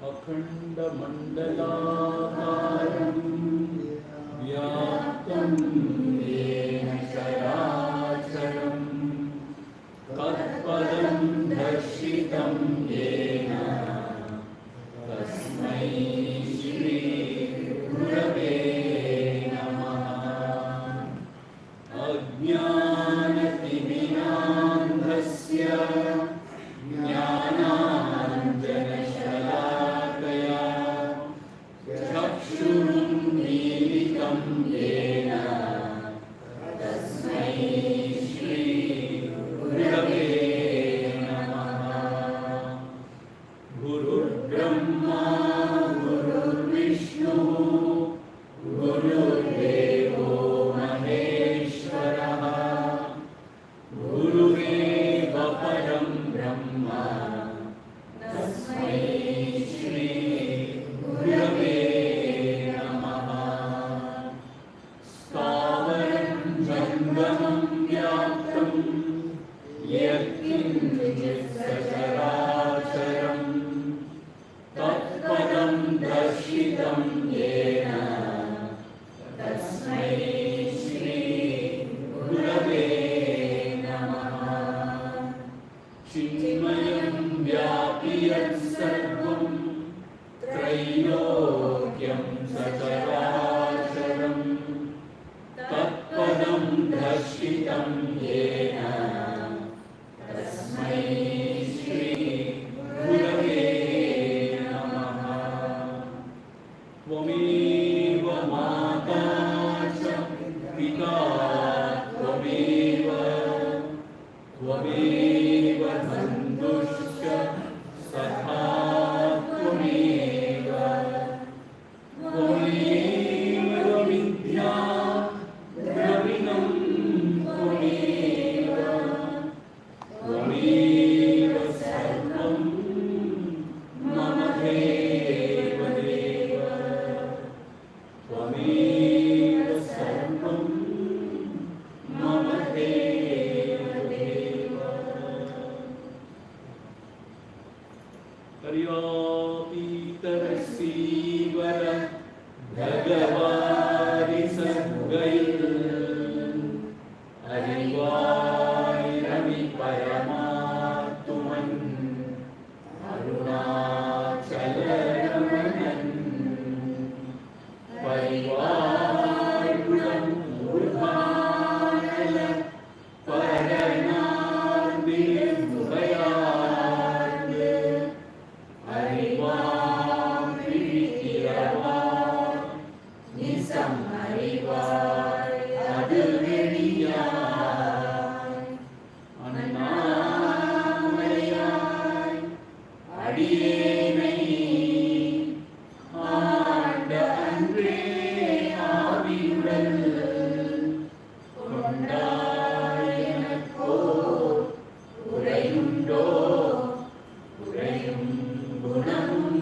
अखण्डमण्डलाकारं व्याप्तं येन चराचरं तत्पदं दर्शितं येन तस्मै श्री गुरवे नमः। अज्ञानतिमिरान्धस्य ज्ञानाञ्जनशलाकया चक्षुरुन्मीलितं येन तस्मै श्री गुरवे नमः। गुरुर्ब्रह्मा गुरुर्विष्णुः गुरुर्देवो महेश्वरः गुरुरेव परं ब्रह्म तस्मै श्री गुरवे नमः। स्थावरं जङ्गमं व्याप्तं यत्किञ्चित् सचराचरं तत्पदं दर्शितं येन तस्मै श्री गुरवे नमः। चिन्मयं व्यापि यत्सर्वं त्रैलोक्यं सचराचरं तत्पदं दर्शितं येन तस्मै श्री गुरवे नमः। त्वमेव माता च पिता त्वमेव त्वमेव बन्धुश्च सखा त्वमेव त्वमेव विद्या द्रविणं त्वमेव त्वमेव सर्वं मम देव देव त्वमेव सर्वं मम देव देव। कर्यापीतरसीवर भगवारि सद्गैर् हरिवायरमि परमात्मन् अरुणाचलरमणन् परिवारुणं मूर्धानल परनार्दिर्भयात् हरिवां प्रीतिरवा निसं हरिवाय अदुर्वेणियाय अन्नामयाय अडियेनै ஆண்ட அன்றே ஆவியுடன் கொண்டாயனக்கோ உரையுண்டோ உரையும் குணமும்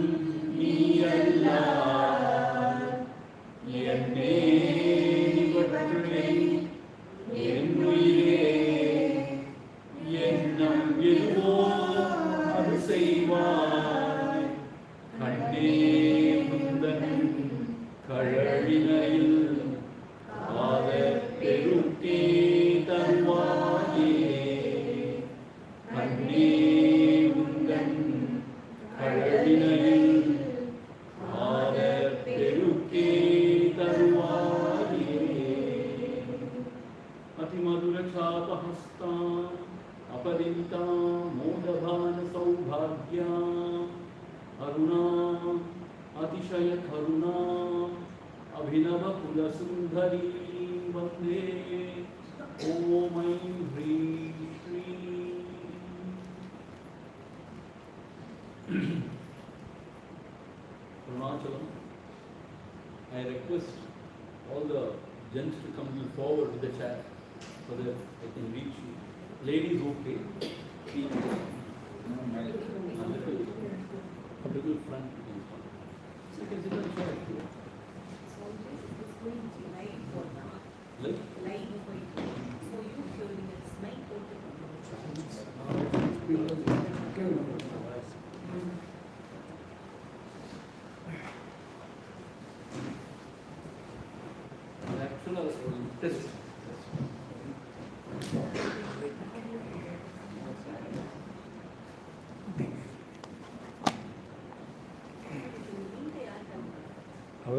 நீயல்லார் என்னே இவற்றை என் உயிரே எண்ணம் எதுவோ அது செய்வாய் கண்ணே முந்தன் கழலினையில் காதற் பெருக்கே தருவாயே கண்ணே முந்தன் கழலினையில் காதற் பெருக்கே தருவாயே அதிமதுரசாபஹஸ்தா अपरिमिता मोदभान सौभाग्या अरुणा अतिशय करुणा अभिनव कुलसुंदरी वंदे ओम ऐं ह्रीं श्रीं। Arunachalam, I request all the gents to come forward to the chair so that they can reach you. Ladies, okay. Females, a little front. So you can sit on the chair. It's going to be light for now. Light? Light for you. So you holding it, mic holding it.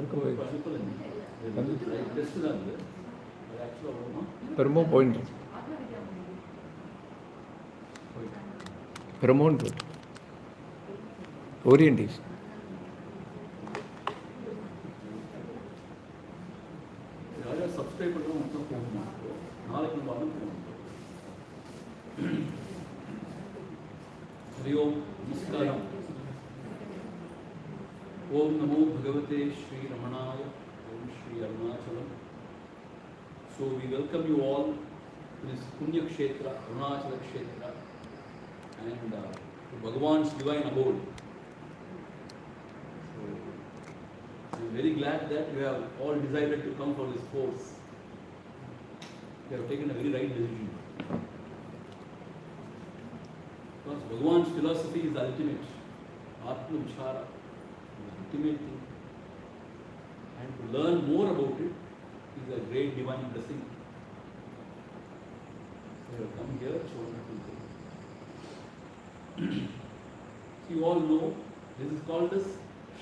எல்லாருக்கும் test தான் இது. அது ஆக்சுவலாக வருமா? பெருமோ போயிட்டு பெருமோன்னு orientation. யாராவது subscribe பண்ணுறோம் மட்டும் போகணும். நாளைக்கு நம்ம அனுப்புவோம். हरि ओम नमस्कारम. ओम नमो भगवते श्री रमणाय. ओम Shri Arunachalam. So we welcome you all to this Punya Kshetra, Arunachala Kshetra, and to Bhagavan's divine abode. So I am very glad that you have all decided to come for this course. You have taken a very right decision. Because Bhagavan's philosophy is ultimate. Atma Vichara is the ultimate thing. And to learn more about it is a great divine blessing. So you have come here, it's wonderful thing. You all know this is called as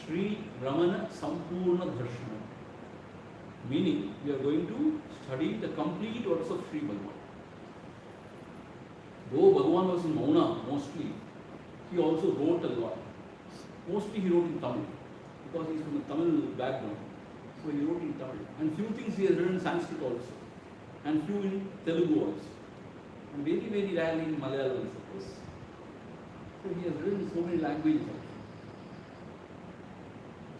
Sri Ramana Sampoorna Darsana. Meaning we are going to study the complete works of Sri Bhagavan. Though Bhagavan was in Mauna mostly, he also wrote a lot. Mostly he wrote in Tamil because he is from a Tamil background. So he wrote in Tamil. And few things he has written in Sanskrit also. And few in Telugu also. And very, very rarely in Malayalam, I suppose. So he has written in so many languages also.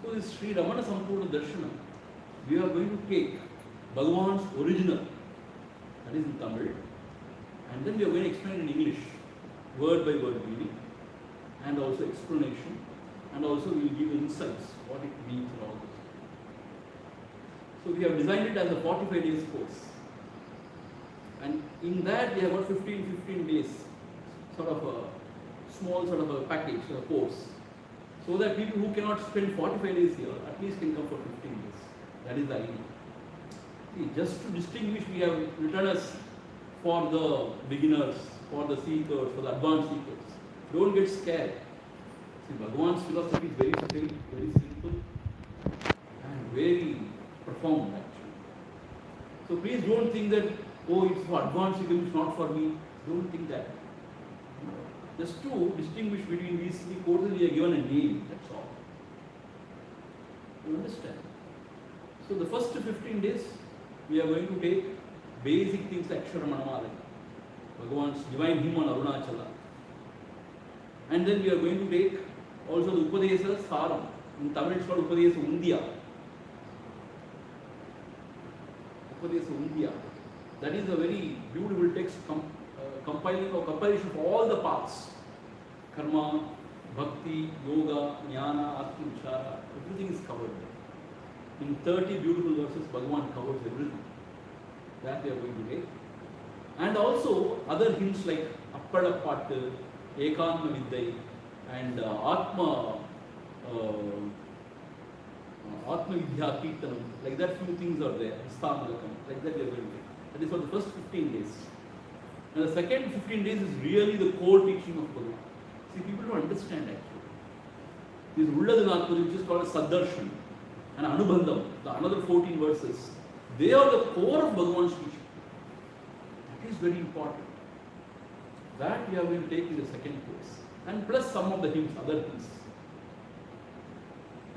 So this Sri Ramana Sampoorna Darshana, we are going to take Bhagavan's original, that is in Tamil, and then we are going to explain in English, word by word meaning, and also explanation, and also we will give insights, what it means and all this. So we have designed it as a 45 days course. And in that we have got 15 days, sort of a small sort of a package, a course. So that people who cannot spend 45 days here, at least can come for 15 days. That is the idea. See, just to distinguish, we have written as for the beginners, for the seekers, for the advanced seekers. Don't get scared. See, Bhagavan's philosophy is very subtle, very simple, and very profound actually. So please don't think that, oh, it's for advanced seekers, it's not for me. Don't think that. Just to distinguish between these three courses, we are given a name, that's all. You understand? So the first 15 days, we are going to take basic things like Mandir, Bhagavan's divine hymn on Arunachala. And then we are going to take also the Upadesa Saram. In Tamil it's called Upadesa Undiya. Upadesa Undiya. That is a very beautiful text compiling or compilation of all the paths. Karma, Bhakti, Yoga, Jnana, Atma Vichara, everything is covered there. In 30 beautiful verses, Bhagavan covers everything. That we are going to take. And also other hymns like Appada Pattu, Ekantma Vidya, and Atma Vidya Kirtanam. Like that few things are there. Istamalakam. Like that we are going to take. That is for the first 15 days. And the second 15 days is really the core teaching of Bhagavan. See, people don't understand actually. This Ulladanathpuri, which is called a Saddarshan, and Anubandham, the another 14 verses, they are the core of Bhagavan's teaching. That is very important. That we are going to take in the second course. And plus some of the hymns, other hymns.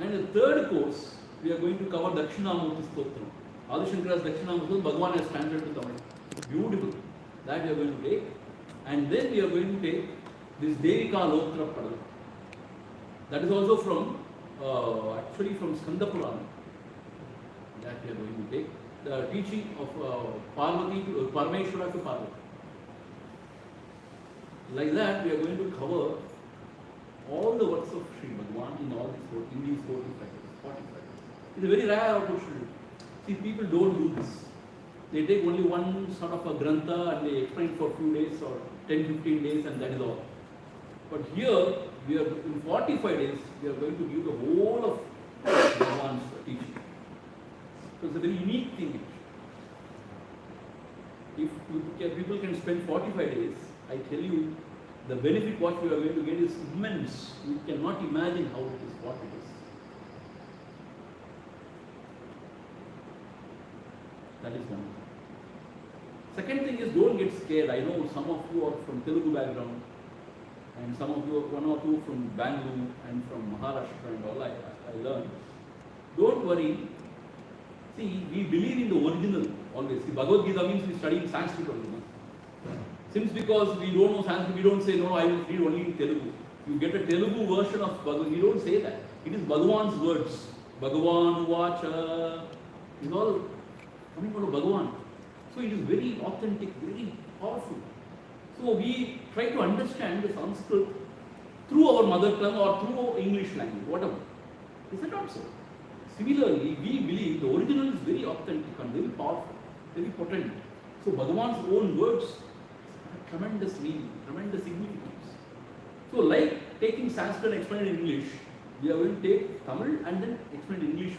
And the third course, we are going to cover Dakshinamurti Stotram. Adi Shankara's Dakshinamurti, Bhagavan has translated to Tamil. Beautiful. That we are going to take. And then we are going to take this Devika Lotra Padam. That is also from, actually from Skanda Purana. That we are going to take. The teaching of Parvati to Parameshwara to Parvati. Like that, we are going to cover all the works of Sri Bhagavan in all these 45 days. It's a very rare opportunity. See, people don't do this. They take only one sort of a grantha and they explain for a few days or 10-15 days and that is all. But here, we are in 45 days, we are going to give the whole of Bhagavan's teaching. So it's a very unique thing. If people can spend 45 days, I tell you, the benefit what we are going to get is immense. You cannot imagine how it is, what it is. That is one. Second thing is, don't get scared. I know some of you are from Telugu background, and some of you, one or two from Bangalore and from Maharashtra and all. I learned. Don't worry. See, we believe in the original always. See, Bhagavad Gita means we study in Sanskrit only. Since because we don't know Sanskrit, we don't say, no, I will read only in Telugu. You get a Telugu version of Bhagavad Gita, we don't say that. It is Bhagavan's words. Bhagavan Vacha. It's all coming from Bhagavan. So it is very authentic, very powerful. So we try to understand the Sanskrit through our mother tongue or through English language, whatever. Is it not so? Similarly, we believe the original is very authentic and very powerful, very potent. So Bhagavan's own words have tremendous meaning, tremendous significance. So like taking Sanskrit and explain in English, we are going to take Tamil and then explain in English.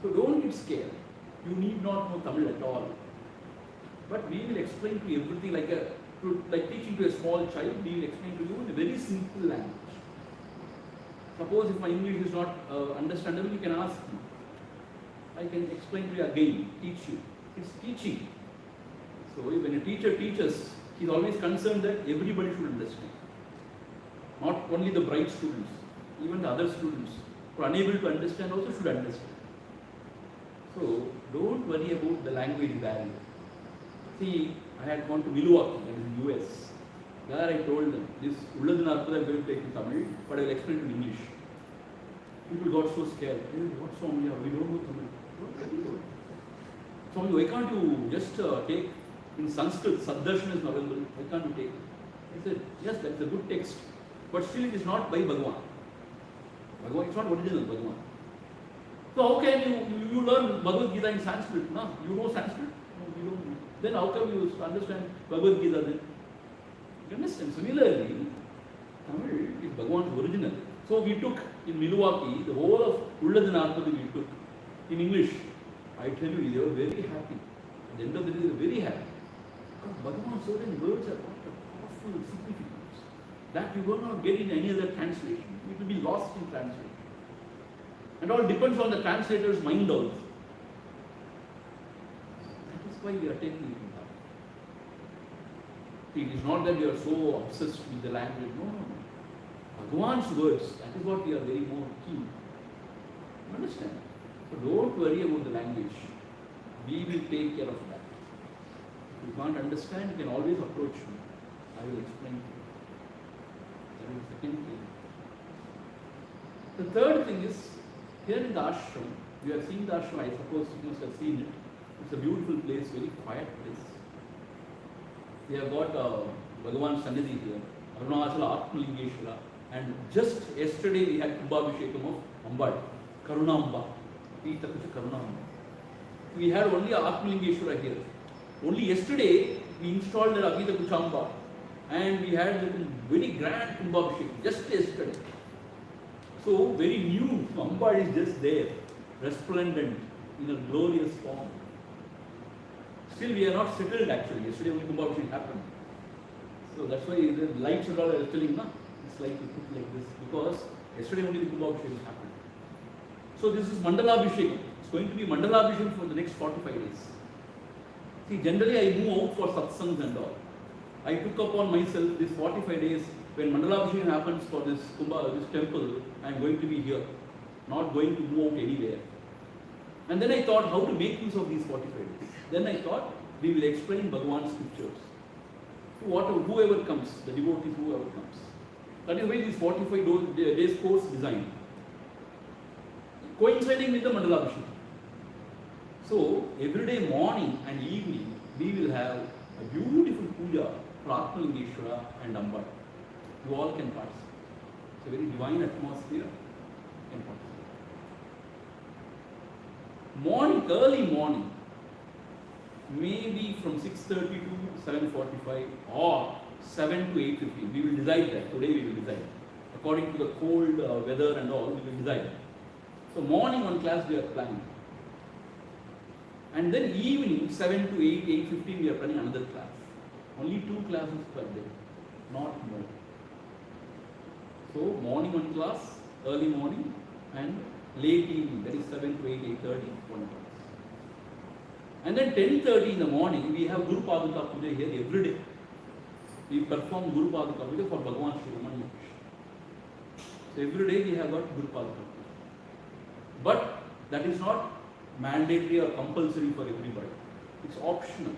So don't get scared. You need not know Tamil at all. But we will explain to you everything like teaching to a small child, we will explain to you in a very simple language. Suppose if my English is not understandable, you can ask me. I can explain to you again, teach you. It's teaching. So when a teacher teaches, he is always concerned that everybody should understand. Not only the bright students, even the other students who are unable to understand also should understand. So don't worry about the language barrier. See, I had gone to Milwaukee, that is in the US. There I told them, this Ulladinarpada I am going to take in Tamil, but I will explain it in English. People got so scared. Hey, what Swami? We don't know Tamil. Swami, why can't you just take in Sanskrit? Saddarshan is available. Why can't you take? I said, yes, that's a good text. But still it is not by Bhagavan. Bhagavan, it's not original Bhagavan. So how can you learn Bhagavad Gita in Sanskrit? No? You know Sanskrit? No, you don't know. Then how come you understand Bhagavad Gita then? You understand? Similarly, Tamil is Bhagavan's original. So we took in Milwaukee, the whole of Ulladinarpada we took in English. I tell you, they were very happy. At the end of the day, they were very happy. Because Bhagavan's certain words are got a powerful significance that you will not get in any other translation. It will be lost in translation. And all depends on the translator's mind also. That is why we are taking it in that. It is not that we are so obsessed with the language. No. Bhagavan's words, that is what we are very more keen. You understand? So don't worry about the language. We will take care of that. If you can't understand, you can always approach me. I will explain to you. That is the second thing. The third thing is, here in the ashram, you have seen the ashram, I suppose you must have seen it. It's a beautiful place, very quiet place. We have got Bhagavan Sannidhi here, Arunachala Atma, and just yesterday we had Kumbhabhishekam of Ambad, Karunamba, Pita Kucha Karunamba. We had only Atmalingeshwara here. Only yesterday we installed the Abhita Kuchamba and we had a very grand Kumbhabhishekam, just yesterday. So very new, Amba is just there, resplendent in a glorious form. Still we are not settled actually. Yesterday only Kumbhabhishekam happened. So that's why the lights and all I was telling, na? It's like you put like this because yesterday only the Kumbhabhishekam happened. So this is Mandalabhishekam. It's going to be Mandalabhishekam for the next 45 days. See, generally I move out for satsangs and all. I took upon myself this 45 days. When Mandalabhishekam happens for this this temple, I am going to be here, not going to move out anywhere. And then I thought how to make use of these 45 days. Then I thought we will explain Bhagavan's scriptures to whoever comes, the devotees, whoever comes. That is why this 45 days course designed, coinciding with the Mandalabhishekam. So every day morning and evening we will have a beautiful puja for Atmalingeshwara and Amba. You all can participate. It's a very divine atmosphere. You can participate. Morning, early morning, maybe from 6:30 to 7:45 or 7 to 8:15. We will decide that. Today we will decide. According to the cold weather and all, we will decide. So morning one class we are planning. And then evening 7 to 8, 8:15 we are planning another class. Only 2 classes per day, not more. So morning one class, early morning and late evening, that is 7 to 8, 8:30, one class. And then 10:30 in the morning, we have Guru Paduka Puja here every day. We perform Guru Paduka Puja for Bhagavan Sri Ramana. So every day we have got Guru Paduka Puja. But that is not mandatory or compulsory for everybody. It's optional.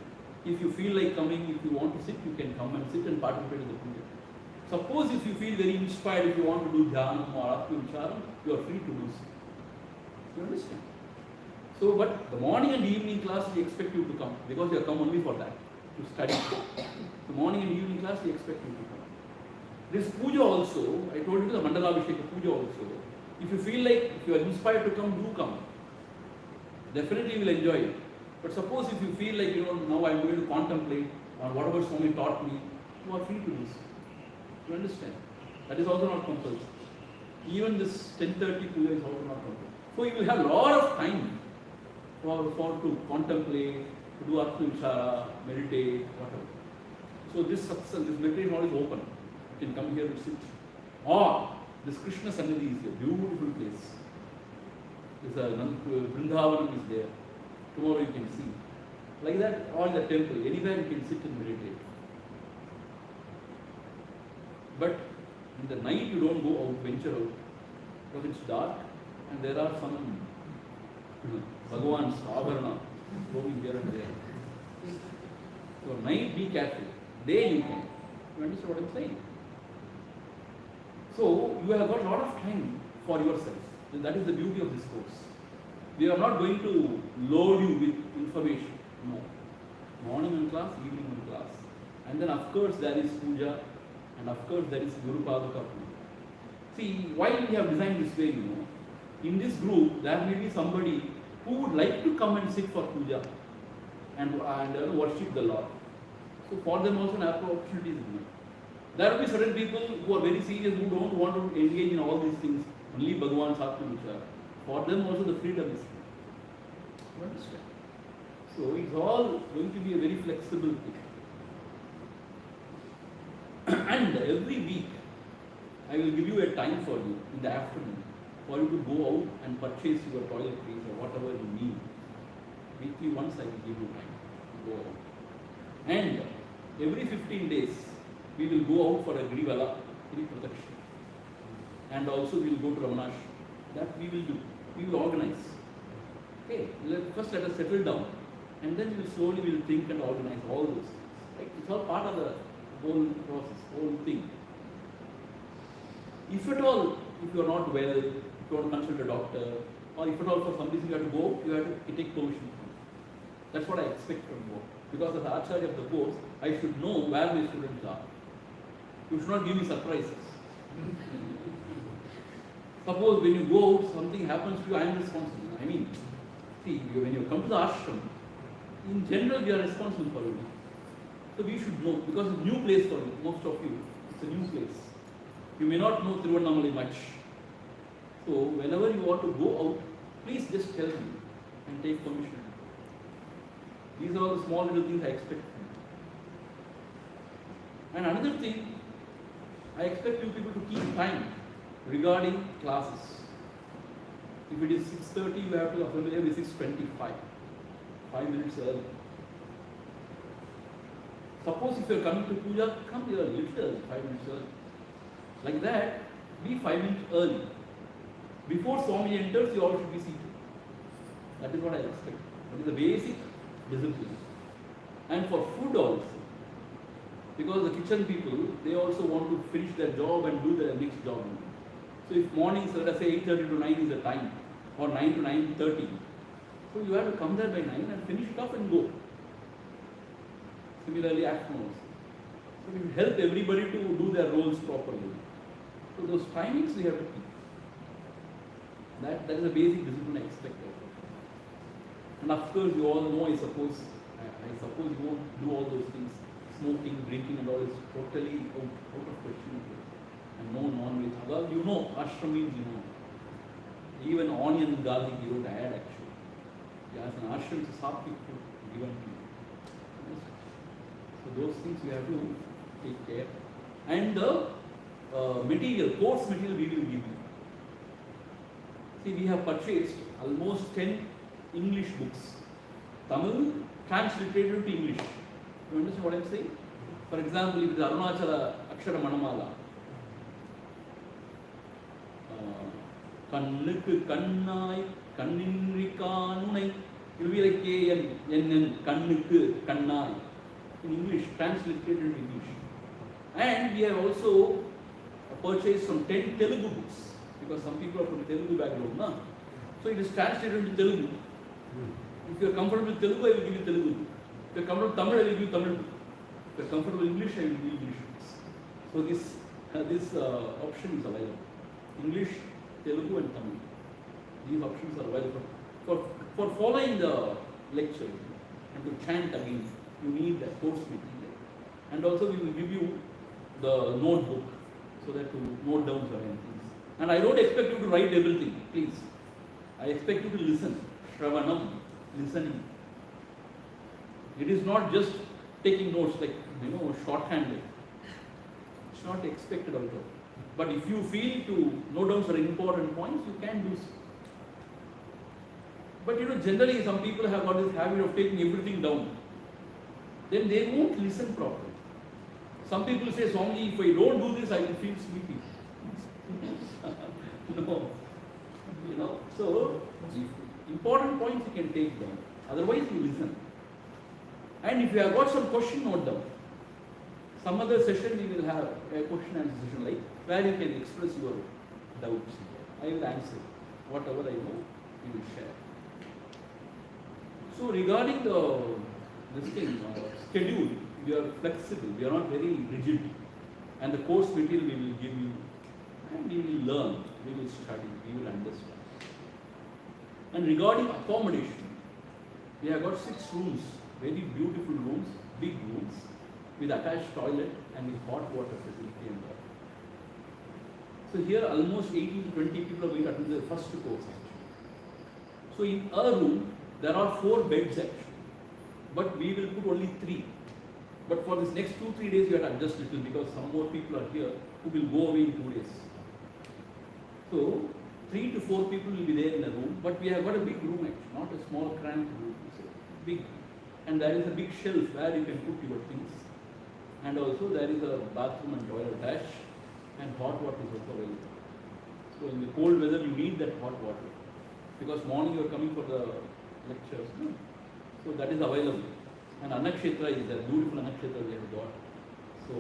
If you feel like coming, if you want to sit, you can come and sit and participate in the puja. Suppose if you feel very inspired, if you want to do dhyanam or Atma Vicharam, you are free to do so. You understand? So, but the morning and evening class, we expect you to come because you have come only for that, to study. The morning and evening class, we expect you to come. This puja also, I told you the Mandala Abhisheka puja also, if you feel like, if you are inspired to come, do come. Definitely you will enjoy it. But suppose if you feel like, now I am going to contemplate on whatever Swami taught me, you are free to do so. You understand? That is also not compulsory. Even this 10:30 puja is also not compulsory. So you will have a lot of time for to contemplate, to do Atma Vichara, meditate, whatever. So this satsang, this meditation hall is open. You can come here and sit. Or this Krishna Sannidhi is a beautiful place. There's a Vrindavanam is there. Tomorrow you can see. Like that, or in the temple, anywhere you can sit and meditate. But in the night you don't go out, venture out, because it's dark and there are some Bhagavan's Abharana roaming here and there. So night be careful, day you can. You understand what I'm saying? So you have got a lot of time for yourself. That is the beauty of this course. We are not going to load you with information. No. Morning in class, evening in class. And then of course there is puja and of course there is Guru Paduka puja. See, why we have designed this way, in this group there may be somebody who would like to come and sit for puja and worship the Lord. So for them also an opportunity is given. There will be certain people who are very serious, who don't want to engage in all these things, only Bhagavan's Atma Vichara. For them also the freedom is free. You understand? So it's all going to be a very flexible thing. And every week I will give you a time for you in the afternoon for you to go out and purchase your toiletries or whatever you need. Weekly once I will give you time to go out. And every 15 days we will go out for a Grivala, Giri Protection. And also we will go to Ramanash. That we will do. We will organize. Okay, first let us settle down. And then we will slowly think and organize all those things. Right? It's all part of the whole process, whole thing. If at all, if you are not well, if you want to consult a doctor, or if at all for some reason you have to go, you have to take permission. That's what I expect from you. Because as the Acharya of the course, I should know where my students are. You should not give me surprises. Suppose when you go out, something happens to you, I am responsible. I mean, see, when you come to the ashram, in general we are responsible for you. So we should know, because it's a new place for you, most of you. It's a new place. You may not know Tiruvannamalai much. So whenever you want to go out, please just tell me and take permission. These are all the small little things I expect from you. And another thing, I expect you people to keep time regarding classes. If it is 6:30, you have to assemble here by 6:25. 5 minutes early. Suppose if you are coming to puja, come here a little early, 5 minutes early. Like that, be 5 minutes early. Before Swami enters, you all should be seated. That is what I expect. That is the basic discipline. And for food also. Because the kitchen people, they also want to finish their job and do their next job. So if mornings, let us say 8:30 to 9 is the time, or 9 to 9:30, so you have to come there by 9 and finish it off and go. Similarly, afternoons. So we will help everybody to do their roles properly. So those timings we have to keep. That is a basic discipline I expect. And of course, you all know, I suppose you won't do all those things. Smoking, drinking and all is totally out of question. And no non-veg. Well, you know, ashram means you know. Even onion and garlic you don't add actually. As an ashram, it's a sattvic food given to you. So those things we have to take care. And the material, course material we will give you. See, we have purchased almost 10 English books Tamil transliterated to English. You understand what I'm saying? For example, if it is Arunachala Akshara Manamala, கண்ணுக்கு கண்ணாய் கண்ணின்றிக்கானுனை, it will be like KNNN, கண்ணுக்கு கண்ணாய் in English, transliterated in English. And we have also purchased some 10 Telugu books, because some people are from Telugu background, na? So it is translated into Telugu. If you are comfortable with Telugu, I will give you Telugu. If you are comfortable with Tamil, I will give you Tamil. If you are comfortable with English, I will give you English books. So this option is available. English, Telugu and Tamil. These options are available. For following the lecture and to chant again, you need a course material. And also we will give you the notebook so that to note down certain things. And I don't expect you to write everything, please. I expect you to listen. Shravanam, listening. It is not just taking notes like, shorthanded. It's not expected out of. But if you feel to note down some important points, you can do so. But generally some people have got this habit of taking everything down. Then they won't listen properly. Some people say, Swami, if I don't do this, I will feel sleepy. No. So, important points you can take down. Otherwise, you listen. And if you have got some question, note down. Some other session we will have a question and answer session, like where you can express your doubts. I will answer. Whatever I know, we will share. So regarding this thing, schedule, we are flexible, we are not very rigid. And the course material we will give you, and we will learn, we will study, we will understand. And regarding accommodation, we have got 6 rooms, very beautiful rooms, big rooms, with attached toilet and with hot water facility and all. So here almost 18 to 20 people are going to attend the first course actually. So in a room, there are 4 beds actually, but we will put only 3. But for this next 2-3 days, you have to adjust little because some more people are here who will go away in 2 days. So 3 to 4 people will be there in a room, but we have got a big room actually, not a small cramped room. So big, and there is a big shelf where you can put your things, and also there is a bathroom and toilet attached, and hot water is also available. So in the cold weather, you need that hot water because morning you are coming for the lectures. No? So that is available. And Annakshetra is there, beautiful Annakshetra we have got. So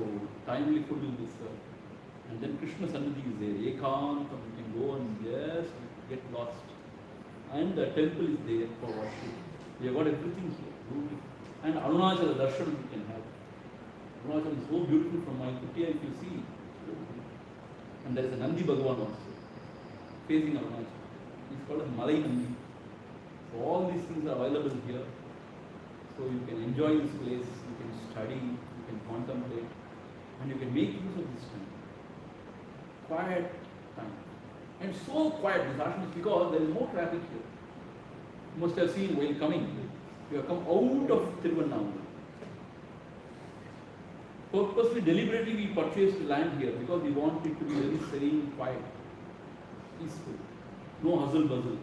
timely food will be served. And then Krishna Sannidhi is there, Ekantam, you can go and just get lost. And the temple is there for worship. We have got everything here, beautiful. And Arunachala Darsana you can have. Arunachala is so beautiful from my Vidya, if you see. And there is a Nandi Bhagavan also, facing Arunachala. It's called a Malai Nandi. So all these things are available here. So you can enjoy this place, you can study, you can contemplate, and you can make use of this time. Quiet time. And so quiet this ashram is because there is no traffic here. You must have seen while coming. You have come out of Tiruvannamalai. Purposely, deliberately we purchased land here because we want it to be very serene, quiet, peaceful. No hustle bustle.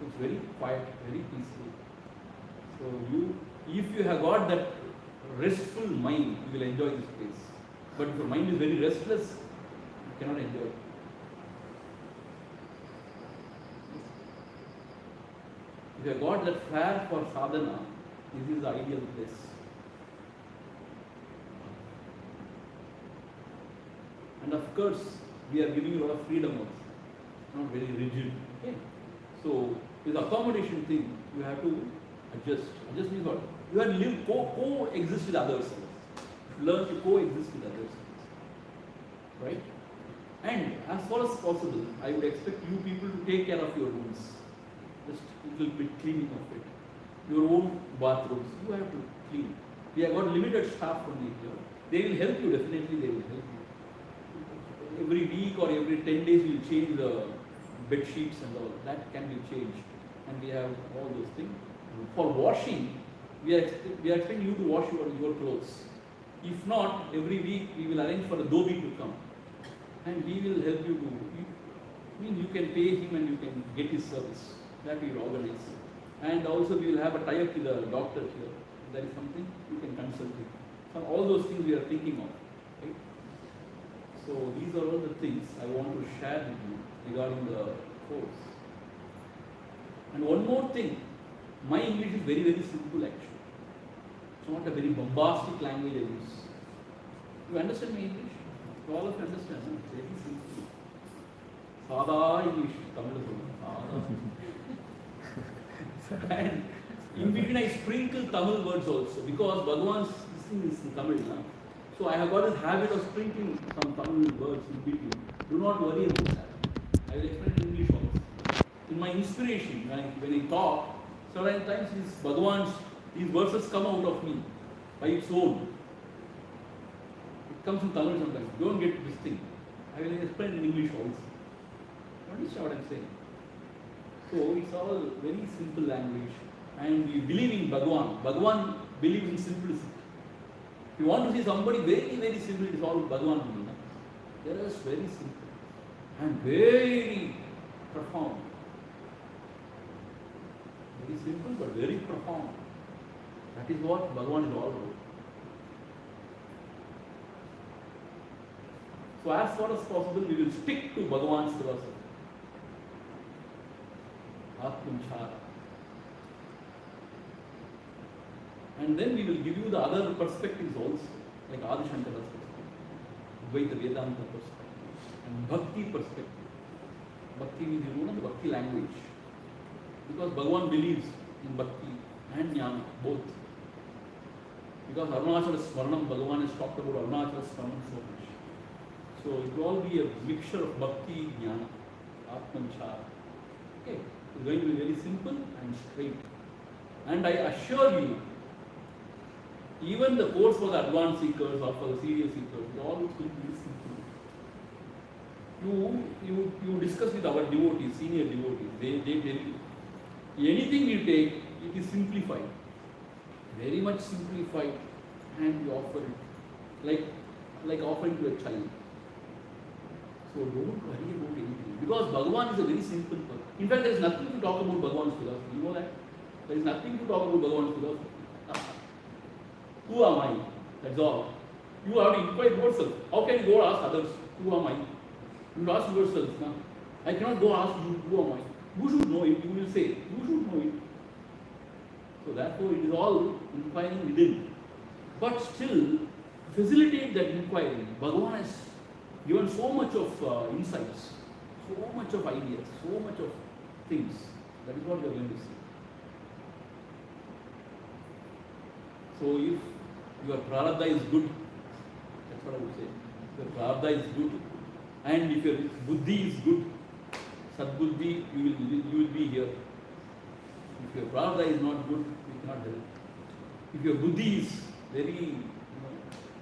It's very quiet, very peaceful. So if you have got that restful mind, you will enjoy this place. But if your mind is very restless, you cannot enjoy it. If you have got that flair for sadhana, this is the ideal place. And of course, we are giving you a lot of freedom also, not very rigid. Okay? So, with accommodation thing, you have to adjust. Adjust means what? You have to live, coexist with others. Learn to coexist with others. Right? And as far as possible, I would expect you people to take care of your rooms. Just a little bit cleaning of it. Your own bathrooms, you have to clean. We have got limited staff from here. They will help you, definitely they will help you. Every week or every 10 days we will change the bed sheets and all. That can be changed. And we have all those things. For washing, we are expecting you to wash your clothes. If not, every week we will arrange for a dhobi to come. And we will help you to, you can pay him and you can get his service. That we will organize. And also we will have a tie-up with the doctor here. There is something you can consult with. So all those things we are thinking of. Right? So these are all the things I want to share with you regarding the course. And one more thing, my English is very, very simple actually. It's not a very bombastic language I use. You understand my English? You all of you understand, no? It's very simple. Sada English, Tamil Sada. And in between I sprinkle Tamil words also because Bhagavan's thing is in Tamil. No? So I have got this habit of sprinkling some Tamil words in between. Do not worry about that. I will explain in English also. In my inspiration, when I talk, certain times these verses come out of me by its own. It comes in Tamil sometimes. Don't get this thing. I will explain in English also. Understand what I am saying? So it's all very simple language. And we believe in Bhagavan. Bhagavan believes in simplicity. If you want to see somebody very, very simple, it is all Bhagavan. They are just very simple and very profound. Very simple but very profound. That is what Bhagavan is all about. So as far as possible, we will stick to Bhagavan's philosophy. Atma. And then we will give you the other perspectives also, like Adi Shankara's perspective, Advaita Vedanta perspective, and Bhakti perspective. Bhakti means the Bhakti language. Because Bhagavan believes in Bhakti and Jnana, both. Because Arunachala Smaranam, Bhagavan has talked about Arunachala Smaranam so much. So it will all be a mixture of Bhakti, Jnana, Atma. Okay, it's going to be very simple and straight. And I assure you, even the course for the advanced seekers or for the serious seekers, it all is going to be simple. You discuss with our devotees, senior devotees, they tell you, anything you take, it is simplified. Very much simplified, and you offer it. Like offering to a child. So don't worry about anything. Because Bhagavan is a very simple person. In fact, there is nothing to talk about Bhagavan's philosophy. You know that? There is nothing to talk about Bhagavan's philosophy. Who am I? That's all. You have to inquire yourself. How can you go ask others, who am I? You ask yourself. Now. I cannot go ask you, who am I? You should know it. You will say, you should know it. So therefore, it is all inquiring within. But still, to facilitate that inquiry, Bhagavan has given so much of insights, so much of ideas, so much of things. That is what we are going to see. So if your prarabdha is good, that's what I would say. If your prarabdha is good, and if your buddhi is good, sadbuddhi, you will be here. If your prarabdha is not good, you cannot help. If your buddhi is very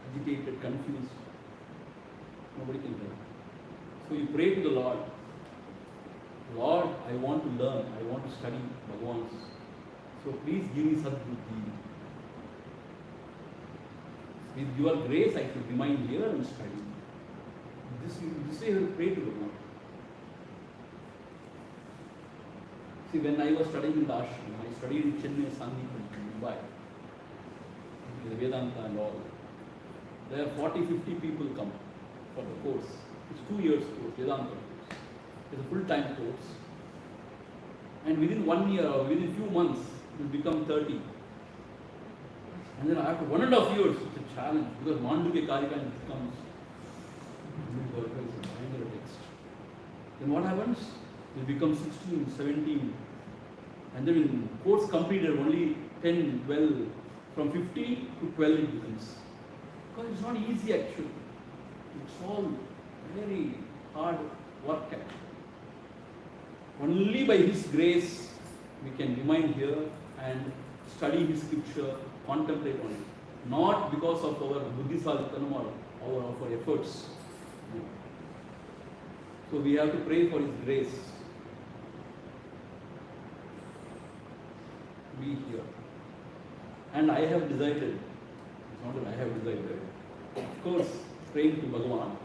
agitated, confused, nobody can help. So you pray to the Lord. Lord, I want to learn, I want to study Bhagavan's. So please give me sadbuddhi. With your grace, I should remain here and study. This way you will pray to the Lord. See, when I was studying in the ashram, I studied in Chennai, Sandeep, in Mumbai, in the Vedanta and all. There are 40-50 people come for the course. It's 2 years course, Vedanta course. It's a full-time course. And within 1 year or within few months, it will become 30. And then after 1.5 years, it's a challenge because Mandukya Karika becomes a text. Then what happens? It becomes 16, 17. And then in course completed only 10, 12, from 50 to 12 it becomes. Because it's not easy actually. It's all very hard work actually. Only by His grace we can remain here and study His scripture, contemplate on it. Not because of our buddhisalitanam or our efforts. So we have to pray for His grace. Be here. And I have decided, it's not that I have decided, of course, praying to Bhagavan,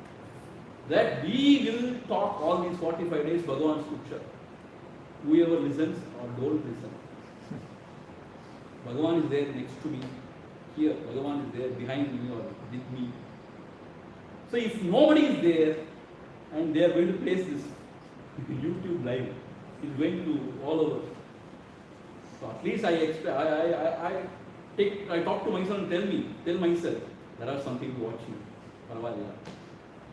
that we will talk all these 45 days Bhagavan's scripture. Whoever listens or don't listen. Bhagavan is there next to me. Here, Bhagavan is there behind me or with me. So if nobody is there and they are going to place this YouTube live, it's going to all over. So at least I talk to myself and tell myself, there are some people watching.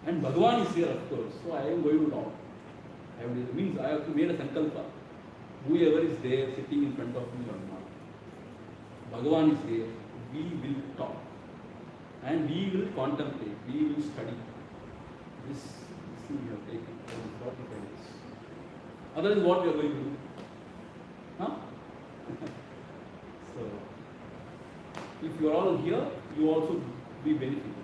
And Bhagavan is here, of course. So I am going to talk. I have to make a sankalpa. Whoever is there sitting in front of me or not, Bhagavan is there. We will talk. And we will contemplate. We will study. This thing we have taken for 45 days. Otherwise, what we are going to do? Huh? So, if you are all here, you also be benefited.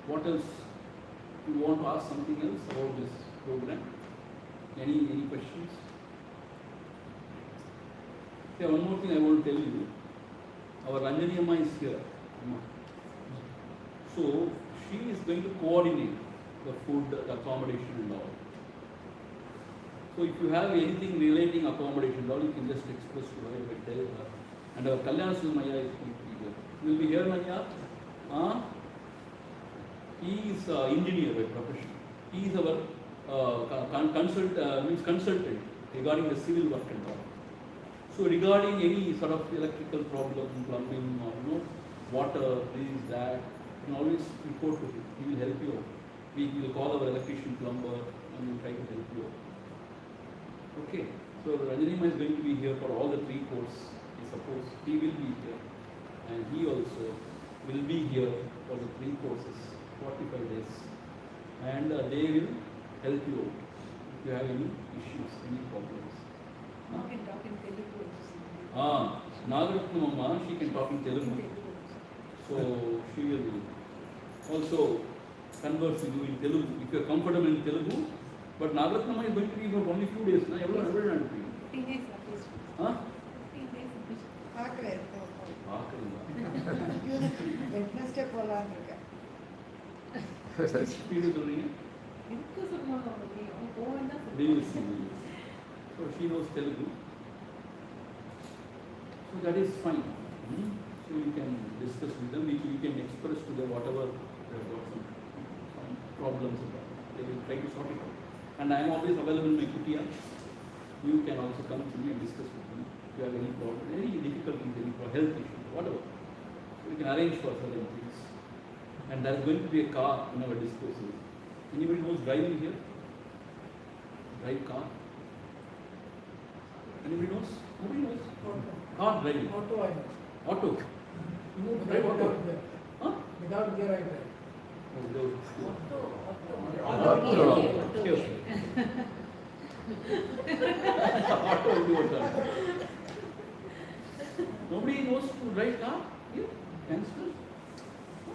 What else? You want to ask something else about this program? Any questions? Yeah, one more thing I want to tell you. Our Ranjani Amma is here. So she is going to coordinate the food, the accommodation and all. So if you have anything relating accommodation and all, you can just express to her and tell her. And our Kalyana Maya is going to be here. You will be here, Maya? He is an engineer by profession. He is our consultant regarding the civil work and all. So regarding any sort of electrical problem, plumbing or water, this, that, you can always report to him. He will help you out. We will call our electrician, plumber, and we will try to help you out. Okay. So Ranjanima is going to be here for all the 3 courses. I suppose he will be here, and he also will be here for the 3 courses, 45 days, and they will help you out if you have any issues, any problems. You can talk in Telugu. Nagaratna Mama, she can talk in Telugu. So she will also converse with you in Telugu if you are comfortable in Telugu. But Nagaratna Mama is going to be for only few days. Na everyone 15 days at least. 15 days at least. Wednesday போலாம்னு இருக்கேன். Speed சொல்றீங்க? இதுக்கு சொன்னாங்க அவங்க போவேன்னா So she knows Telugu. So that is fine. So you can discuss with them. You can express to them whatever they have got some problems about. They will try to sort it out. And I am always available in my kutia. You can also come to me and discuss with me. If you have any problem, any difficulties, any health issues, whatever. So we can arrange for certain things. And there is going to be a car in our disposal. Anybody knows driving here? Drive car? Anybody knows? Nobody knows. Car driving. Auto I know. Auto. You know, Drive auto. without gear. Huh? Without gear I drive. Auto. Okay. Auto will do what done. Nobody knows to drive car here? Youngsters?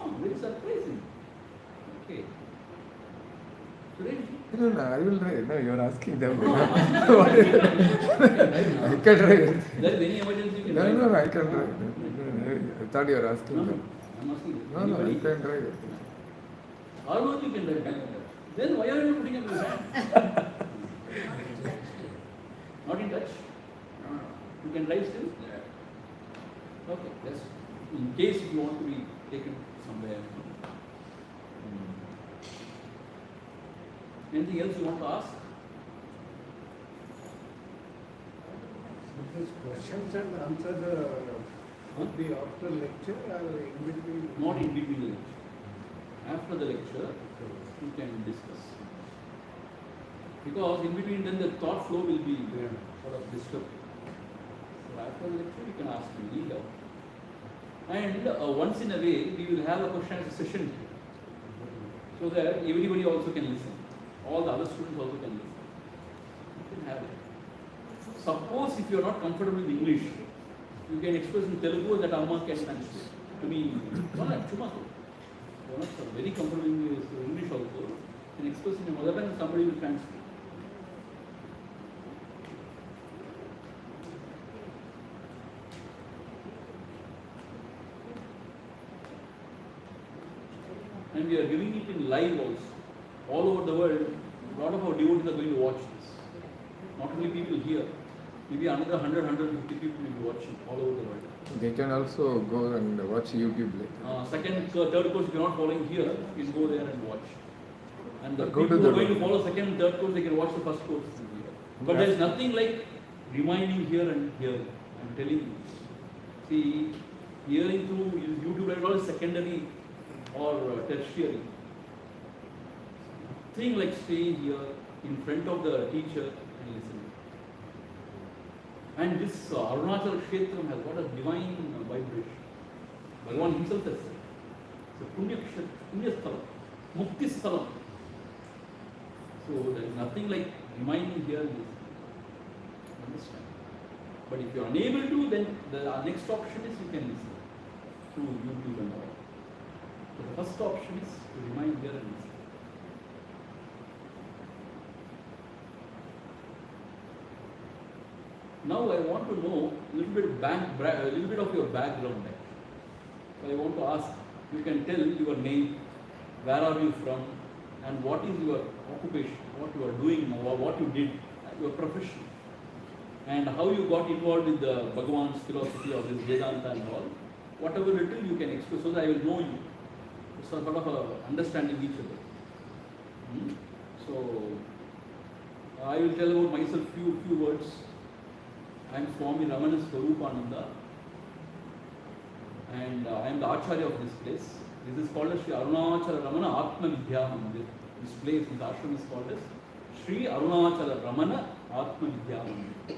Oh, very surprising. Okay. Today, No, I will drive. No, you are asking them. no, I can drive. there is any emergency you can No, drive. no, I can drive. I thought you were asking No, them. I'm asking you. No, I Anybody? can drive. Almost you can drive. Then why are you putting up your hand? Not in touch? You can drive still? Okay, yes. In case you want to be taken somewhere. Anything else you want to ask? These questions and answers would be after lecture or in between? Not in between the lecture. After the lecture, you can discuss. Because in between then the thought flow will be sort of disturbed. So after the lecture you can ask me, lead out. And once in a way we will have a question and answer session here. So that everybody also can listen. All the other students also can listen. You can have it. Suppose if you are not comfortable with English, you can express in Telugu that Amma can translate to me. One are very comfortable in English also. You can express in your mother tongue and somebody will translate. And we are giving it in live also. All over the world, a lot of our devotees are going to watch this. not only people here, maybe another 100, 150 people will be watching all over the world. They can also go and watch YouTube later. Second, third course, if you're not following here, you can go there and watch. And the Go people to who are the- going to follow second and third course, they can watch the first course here. But there's nothing like reminding here and here. I'm telling you. See, hearing through YouTube and all is secondary or tertiary. Nothing like staying here in front of the teacher and listening. And this Arunachal Kshetram has got a divine vibration. Bhagavan himself has said. It's a Punya Sthalam, Mukti Sthalam. So there is nothing like reminding here and listening. Understand? But if you are unable to, then the next option is you can listen through YouTube and all. So the first option is to remind here and listen. Now I want to know a little bit of your background. So I want to ask, you can tell your name, where are you from, and what is your occupation, what you are doing now, or what you did, your profession, and how you got involved with the Bhagavan's philosophy of this Vedanta and all. Whatever little you can express, so that I will know you. It's a sort of understanding each other. So I will tell about myself few words. I am Swami Ramana Swaroopananda, and I am the Acharya of this place. This is called as Sri Arunachala Ramana Atma Vidya Mandir. This place, this ashram is called as Sri Arunachala Ramana Atma Vidya Mandir.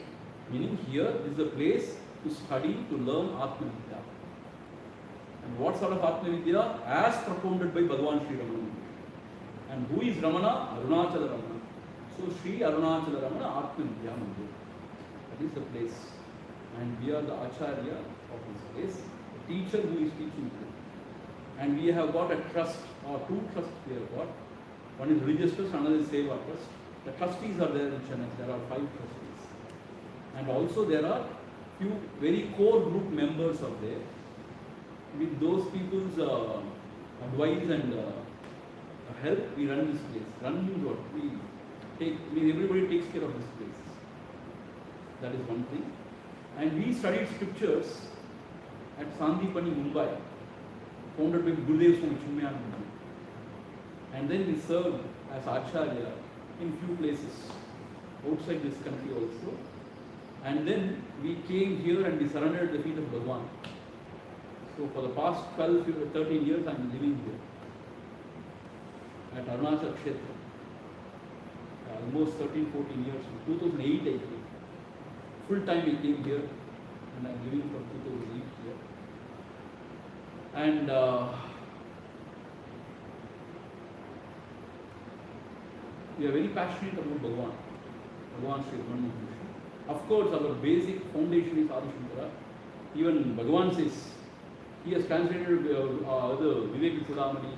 Meaning here is the place to study, to learn Atma Vidya. And what sort of Atma Vidya? As propounded by Bhagavan Sri Ramana. And who is Ramana? Arunachala Ramana. So Sri Arunachala Ramana Atma Vidya Mandir. That is the place. And we are the Acharya of this place, the teacher who is teaching here. And we have got a trust, or two trusts we have got. One is religious trust, another is Seva trust. The trustees are there in Chennai. There are 5 trustees. And also there are few very core group members are there. With those people's advice and help, we run this place. Run means what? Everybody takes care of this place. That is one thing. And we studied scriptures at Sandipani, Mumbai, founded by Gurudev Swami Ramana. And then we served as Acharya in few places outside this country also. And then we came here and we surrendered the feet of Bhagavan. So for the past 12, 13 years I am living here at Arunachal Kshetra. Almost 13, 14 years. In 2008 I came. Full time I came here and I am living from 2008 here. And we are very passionate about Bhagavan. Bhagavan Sri Ramana. Of course, our basic foundation is Adi Shankara. Even Bhagavan says, he has translated the Vivek Sudamani,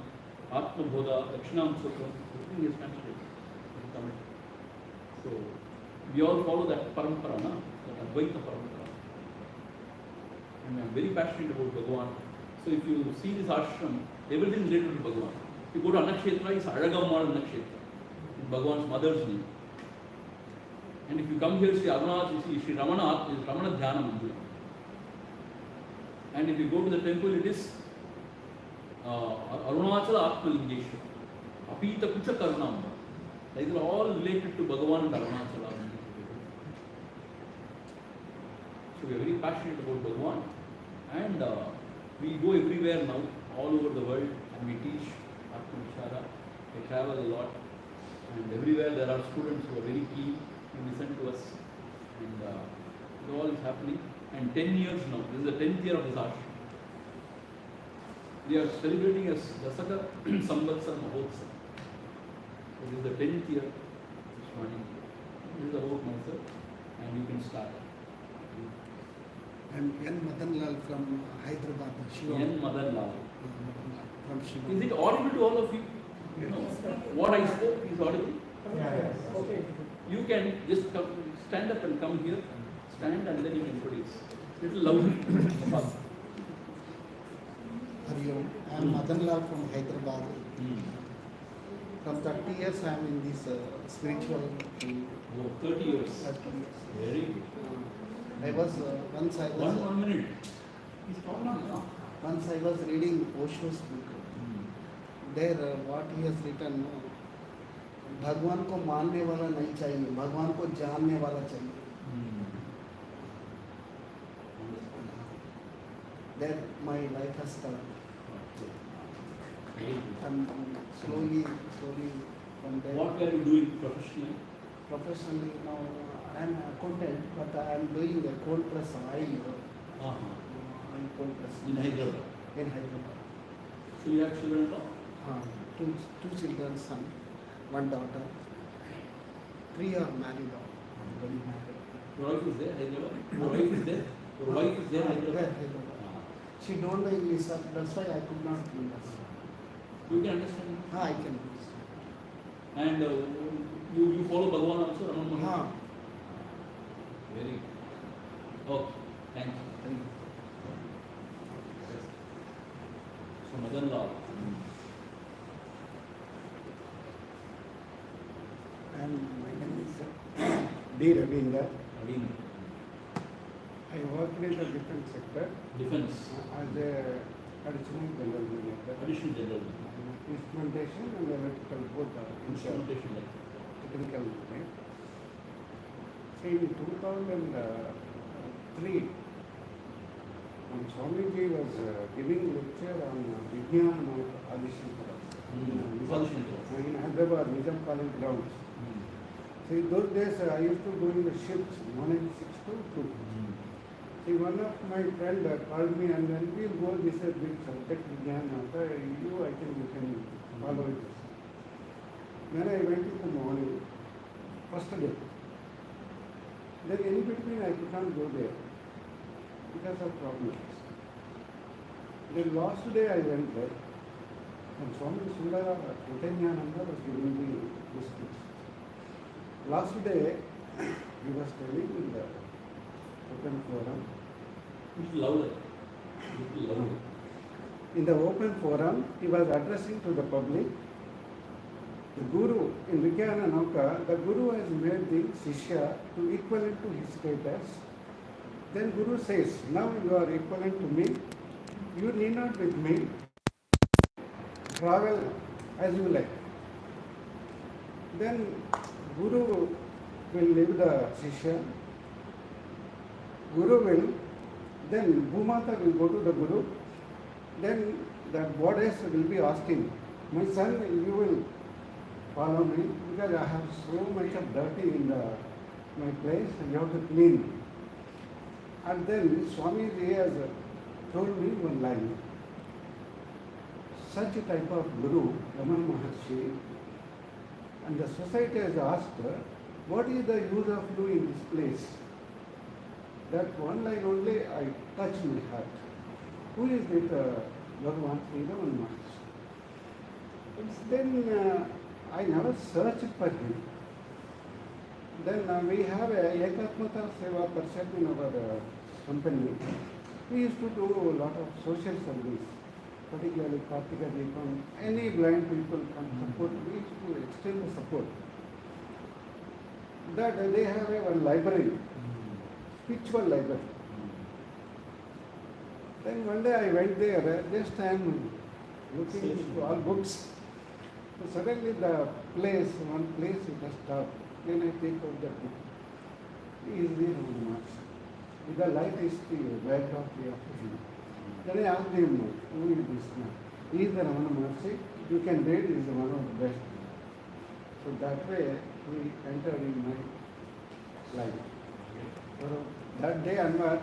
Atma Bodha, Dakshinam Sutram, everything he has translated in Tamil. So, we all follow that parampara, that Advaita parampara. And I am very passionate about Bhagavan. So, if you see this ashram, everything is related to Bhagavan. If you go to Annakshetra, it's Adagammal Annakshetra, Bhagavan's mother's name. And if you come here, Sri Arunachala, you see Sri Ramana, is Ramana Dhyana Mandir. And if you go to the temple, it is Arunachala Atma Lingeshwara, Apita Kucha Karnamba. These are all related to Bhagavan and Arunachala. So we are very passionate about Bhagavan, and we go everywhere now, all over the world, and we teach Atma Vichara. We travel a lot, and everywhere there are students who are very keen to listen to us, and it all is happening. And 10 years now, this is the 10th year of this ashram. We are celebrating as Dasaka Samvatsara Mahotsav. So this is the 10th year this morning. This is about myself, and you can start. I'm N. Madan Lal from Hyderabad, Shiva. N. Madan Lal. From Shiva. Is it audible to all of you? Yes. No. What I spoke is audible. Yes. Okay. You can just come, stand up and come here. Stand and then you can introduce. Little louder. I am Madan Lal from Hyderabad. From 30 years I am in this spiritual Oh, 30 years. 30 years. Very good. I was once I was One minute. He's talking now. once I was reading Osho's book. There, what he has written, भगवान को मानने वाला नहीं चाहिए, भगवान को जानने वाला चाहिए. Then my life has started. And slowly from there. What were you doing professionally? Professionally now, I am an accountant, but I am doing a cold press oil. Oil cold press. In Hyderabad. In Hyderabad. So you have children now? Two children, son, one daughter. 3 are married now. Already married. Your wife is there, Hyderabad? Your wife is there? Your wife is there, Hyderabad? Hyderabad. She don't know English, sir. That's why I could not do this. You can understand? I can do this. And you follow Bhagavan also, Ramana Maharshi? Very good. Okay, thank you. Thank you. So Madan Lal. And my name is D. Ravinder. Again, I work in the defense sector defense, as a additional general manager. additional general, Instrumentation and electrical both are instrumentation, like technical. Right? In 2003, when Swamiji was giving lecture on Vidya audition Audition. in Hyderabad, Nizam College grounds. So in those days I used to go in the shifts, morning 6 to 2. See, one of my friend called me and then we'll go, this is big subject, Vijnana. I think you can follow it. Then I went in the morning, first day. Then in between I could not go there because of problems. Then last day I went there and Swami Sundara Chaitanya was giving me this speech. Last day he was telling in the open forum. little louder, little louder. In the open forum, he was addressing to the public. The Guru, in Vijnana Nauka, the Guru has made the Shishya to equivalent to his status. Then Guru says, now you are equivalent to me. You need not with me. Travel as you like. Then Guru will leave the Shishya. Guru will, then Bhumata will go to the Guru. Then the goddess will be asking, my son, you will follow me because I have so much of dirty in my place and you have to clean. And then Swami has told me one line. Such a type of Guru, Ramana Maharshi, and the society has asked, what is the use of you in this place? That one line only I touched my heart. Who is it, Bhagavan Sri Ramana Maharshi? Then I never searched for him. Then we have a Ekatmata Seva Parshad in our company. We used to do a lot of social service, particularly Kartika Deepam. Any blind people can support, we used to extend the support. That they have a one library, spiritual library. Then one day I went there, just I am looking into all books. So suddenly the place, one place it has stopped. Then I take out the book. He is there on the marks. With the life history, biography of him. Then I asked him, who is this man? He is the Ramana Maharshi. You can read, he is one of the best. So that way we entered in my life. So that day onward,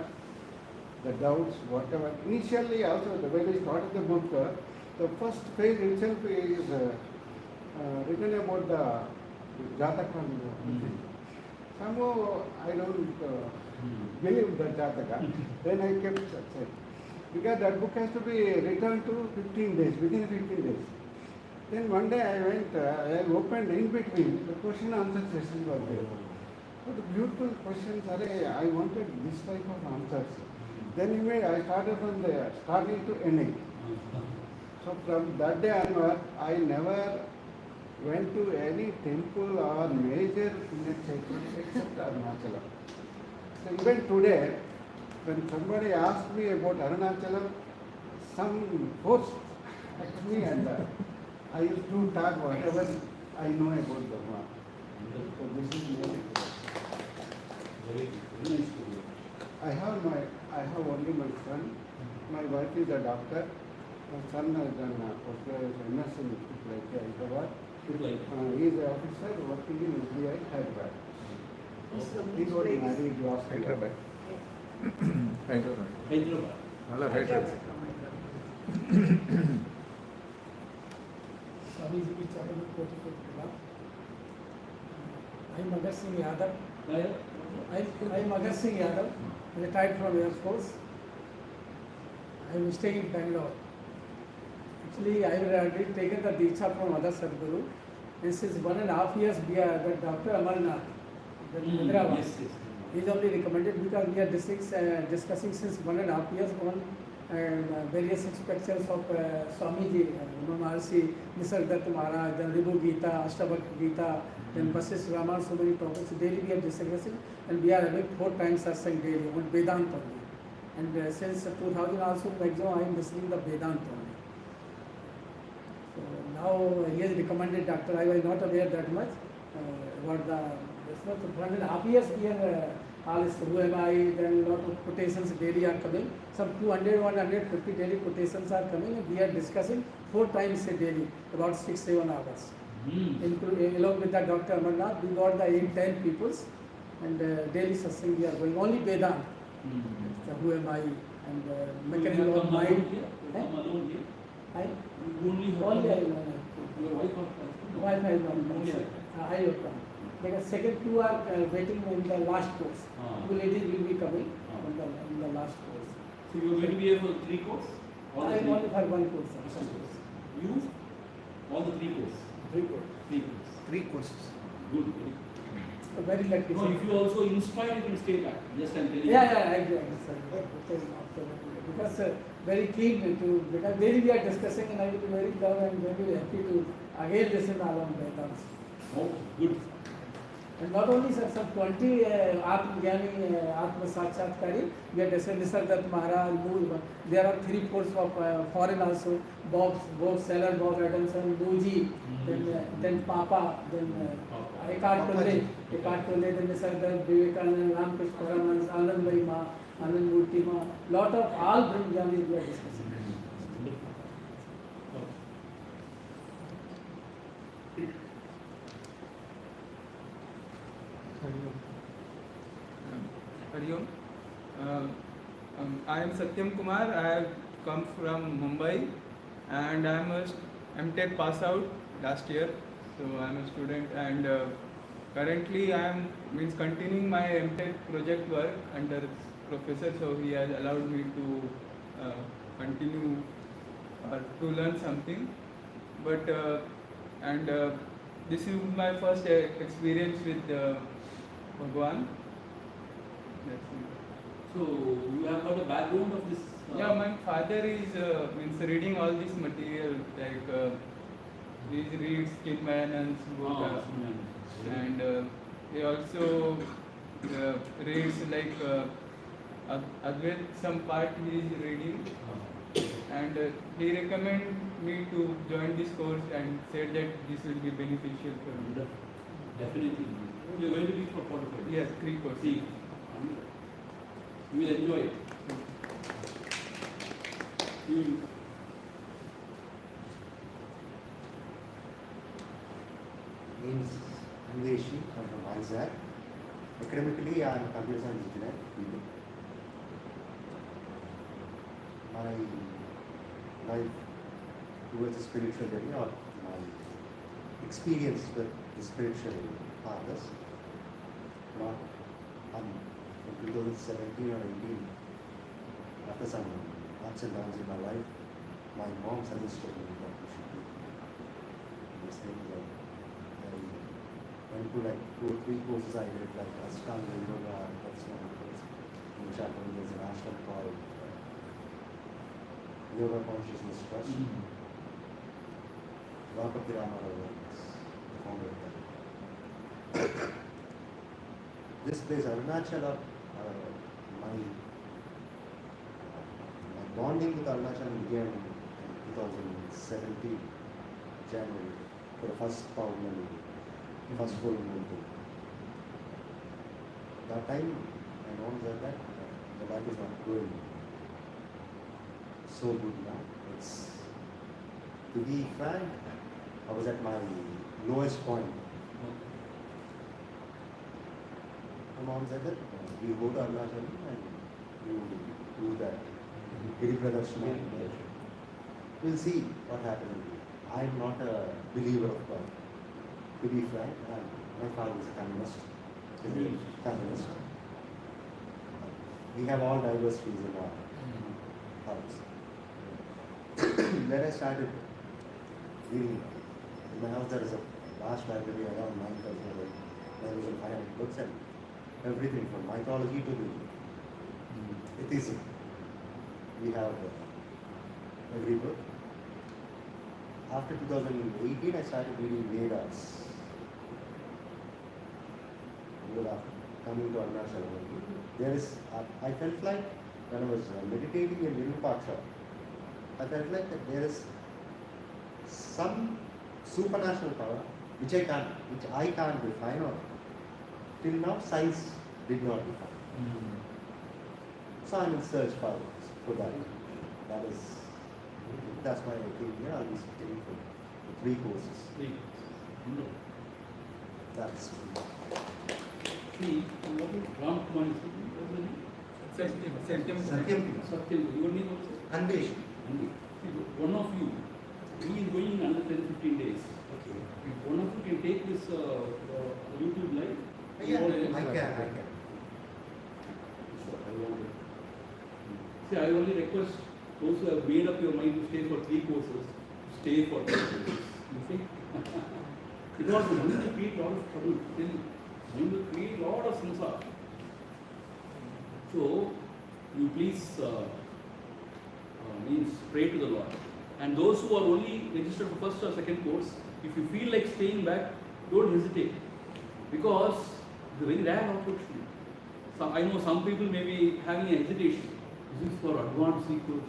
the doubts, whatever. Initially also, when I started the book, the first page itself is written about the Jataka. Somehow I don't believe the Jataka. Then I kept aside. Because that book has to be returned to 15 days, within 15 days. Then one day I went, I opened in between, the question answer session was there. So the beautiful questions, I wanted this type of answers. Then I started from the starting to ending. So from that day onward, I never went to any temple or major Punya except Arunachala. So even today, when somebody asks me about Arunachala, some force at me and I used to talk whatever I know about Dharma. So this is very Very nice to hear. I have only my son. My wife is a doctor. My son has done postgraduate MS in Hyderabad. Like, He is an officer working in Vidya, Hyderabad. He got married last year. Hyderabad. Hyderabad. Hyderabad. Hello, Hyderabad. Swami ji की चरण में कोटि कोटि प्रणाम। I am Mandir Singh Yadav. I am Mandir Singh Yadav, retired from Air Force. I am staying in Bangalore. Actually, I have already taken the Diksha from other Sadhguru. And since 1.5 years, we are the Dr. Amarnath, the Hyderabad. Yes, yes. He is only recommended because we are discussing since 1.5 years on various aspects of Swami Ji, Maharshi, Nisargadatta Maharaj, then Ribhu Gita, Ashtabhakti Gita, then Vasishtha Ramayana, so many topics. Daily we are discussing and we are having 4 times satsang daily on Vedanta only. And since 2000 also, maximum I am listening the Vedanta only. So now he has recommended doctor. I was not aware that much about the. So 1.5 years we are all is who am I? Then lot of quotations daily are coming. Some 200, 150 daily quotations are coming, and we are discussing 4 times a daily, about 6-7 hours. Along with the Dr. Amarnath, we got the 8-10 peoples, and daily satsang we are going. Only Vedanta. So who am I? And mechanism of mind. Come alone here. I Only only I your wife or wife has not Only come. I. I will come. Because second 2 are waiting in the last course. 2 ladies will be coming in the last course. So you are going to be here for 3 courses? All the I 3 only for 1 course. First course. You? All the 3 courses? 3 course. 3 courses. 3 courses. Good. Very good. So very lucky. No, if you also inspire, you can stay back. Just I'm telling you. Yeah, I agree. Because very keen to, because daily we are discussing and I will be very glad and very happy to again listen along Vedanta. Oh, good. And not only sir, some 20 Atma Jnani, Atma Sakshatkari, we are discussing Nisargadatta Maharaj, Mool. There are 3 courses of foreign also, Bob Seller, Bob Adamson, Muji, then Papa, then Eckhart Tolle, then Nisargadatta, Vivekananda, Ramkrishna Paramananda, Anand Bhai Ma, Anand Murti Ma, lot of all Brahmajanis we are discussing. Hari Om. I am Satyam Kumar. I have come from Mumbai and I am a MTech pass out last year. So I am a student and currently I am continuing my MTech project work under professor. So he has allowed me to continue to learn something. But this is my first experience with Bhagwan. So you have got a background of this? Yeah, my father is reading all this material, like he reads Kidman's book, and he also reads like Advait, some part he is reading, and he recommended me to join this course and said that this will be beneficial for me. Definitely. You are going to be for 45 days? Yes, 3 courses. See, you will enjoy it. You name is Anveshi, I'm from Isaac. Academically, I am a computer science engineer. My life towards the spiritual journey or my experience with the spiritual fathers, not in 2017 or 18, after some ups and downs in my life, my mom suggested me that we should do this thing. Like, I went to like 2 or 3 courses I did, like Ashtanga Yoga, that's one of those. In Chatham, there's an ashram called Yoga Consciousness Trust. Rama Awareness. founded that. This place, Arunachala, my bonding with Arunachala began in 2017, January, for the first Paurnami, first full moon. That time, I know that the life is not going so good now. It's, to be frank, I was at my lowest point. My mom said that you go to Arunachala and you do that. Giri Pradharshana. We'll see what happens. I'm not a believer of God. To be frank, my father is a communist. Communist. We have all diversities in our house. Then I started reading. In my house there is a large library around 9,500 books and everything from mythology to the atheism. We have every book. After 2018, I started reading Vedas. Coming to Arunachala, there is, I felt like when I was meditating in Virupaksha, I felt like that there is some supernatural power which I can't define, or till now science did not define. So I'm in search for that. That's why I came here. I'll be taking for 3 courses. That's See, what is Ram Kumar? Satyam. Satyam, your name also? Anvesh. Mandir. See, one of you, he is going in another 10-15 days. Okay. If one of you can take this YouTube live. Yeah, I can. See, I only request those who have made up your mind to stay for 3 courses, stay for 3 courses. You see? Because the mind will create a lot of trouble. Then mind will create a lot of samsara. So, you please means pray to the Lord. And those who are only registered for first or second course, if you feel like staying back, don't hesitate. Because it's a very rare opportunity. So I know some people may be having a hesitation. This is for advanced seekers.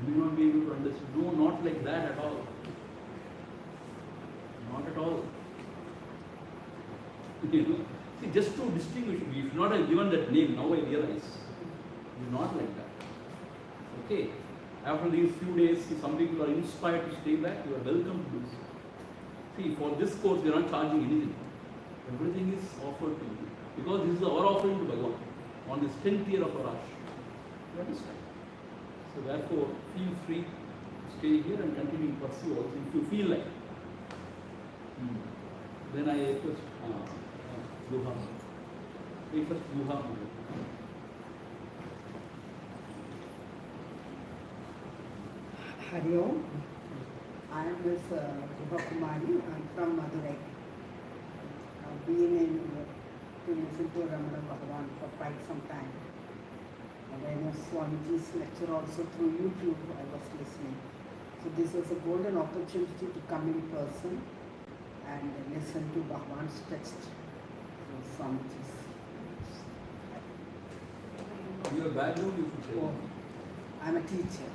You may not be able to understand. No, not like that at all. Not at all. You know? See, just to distinguish, we should not have given that name, now I realize. It's not like that. Okay. After these few days, if some people are inspired to stay back, you are welcome to do so. See, for this course, we are not charging anything. Everything is offered to you. Because this is our offering to Bhagavan on this 10th year of our Ashram. You understand? So therefore, feel free to stay here and continue to pursue also if you feel like. Then I request Luha. First Luha. Hari Om. I am Ms. Luha Kumari. I am from Madurai. I've been in Sampoorna for quite some time. And I know Swamiji's lecture also through YouTube I was listening. So this was a golden opportunity to come in person and listen to Bhagavan's text. So Swamiji's. Your background you should say. Oh, I'm a teacher.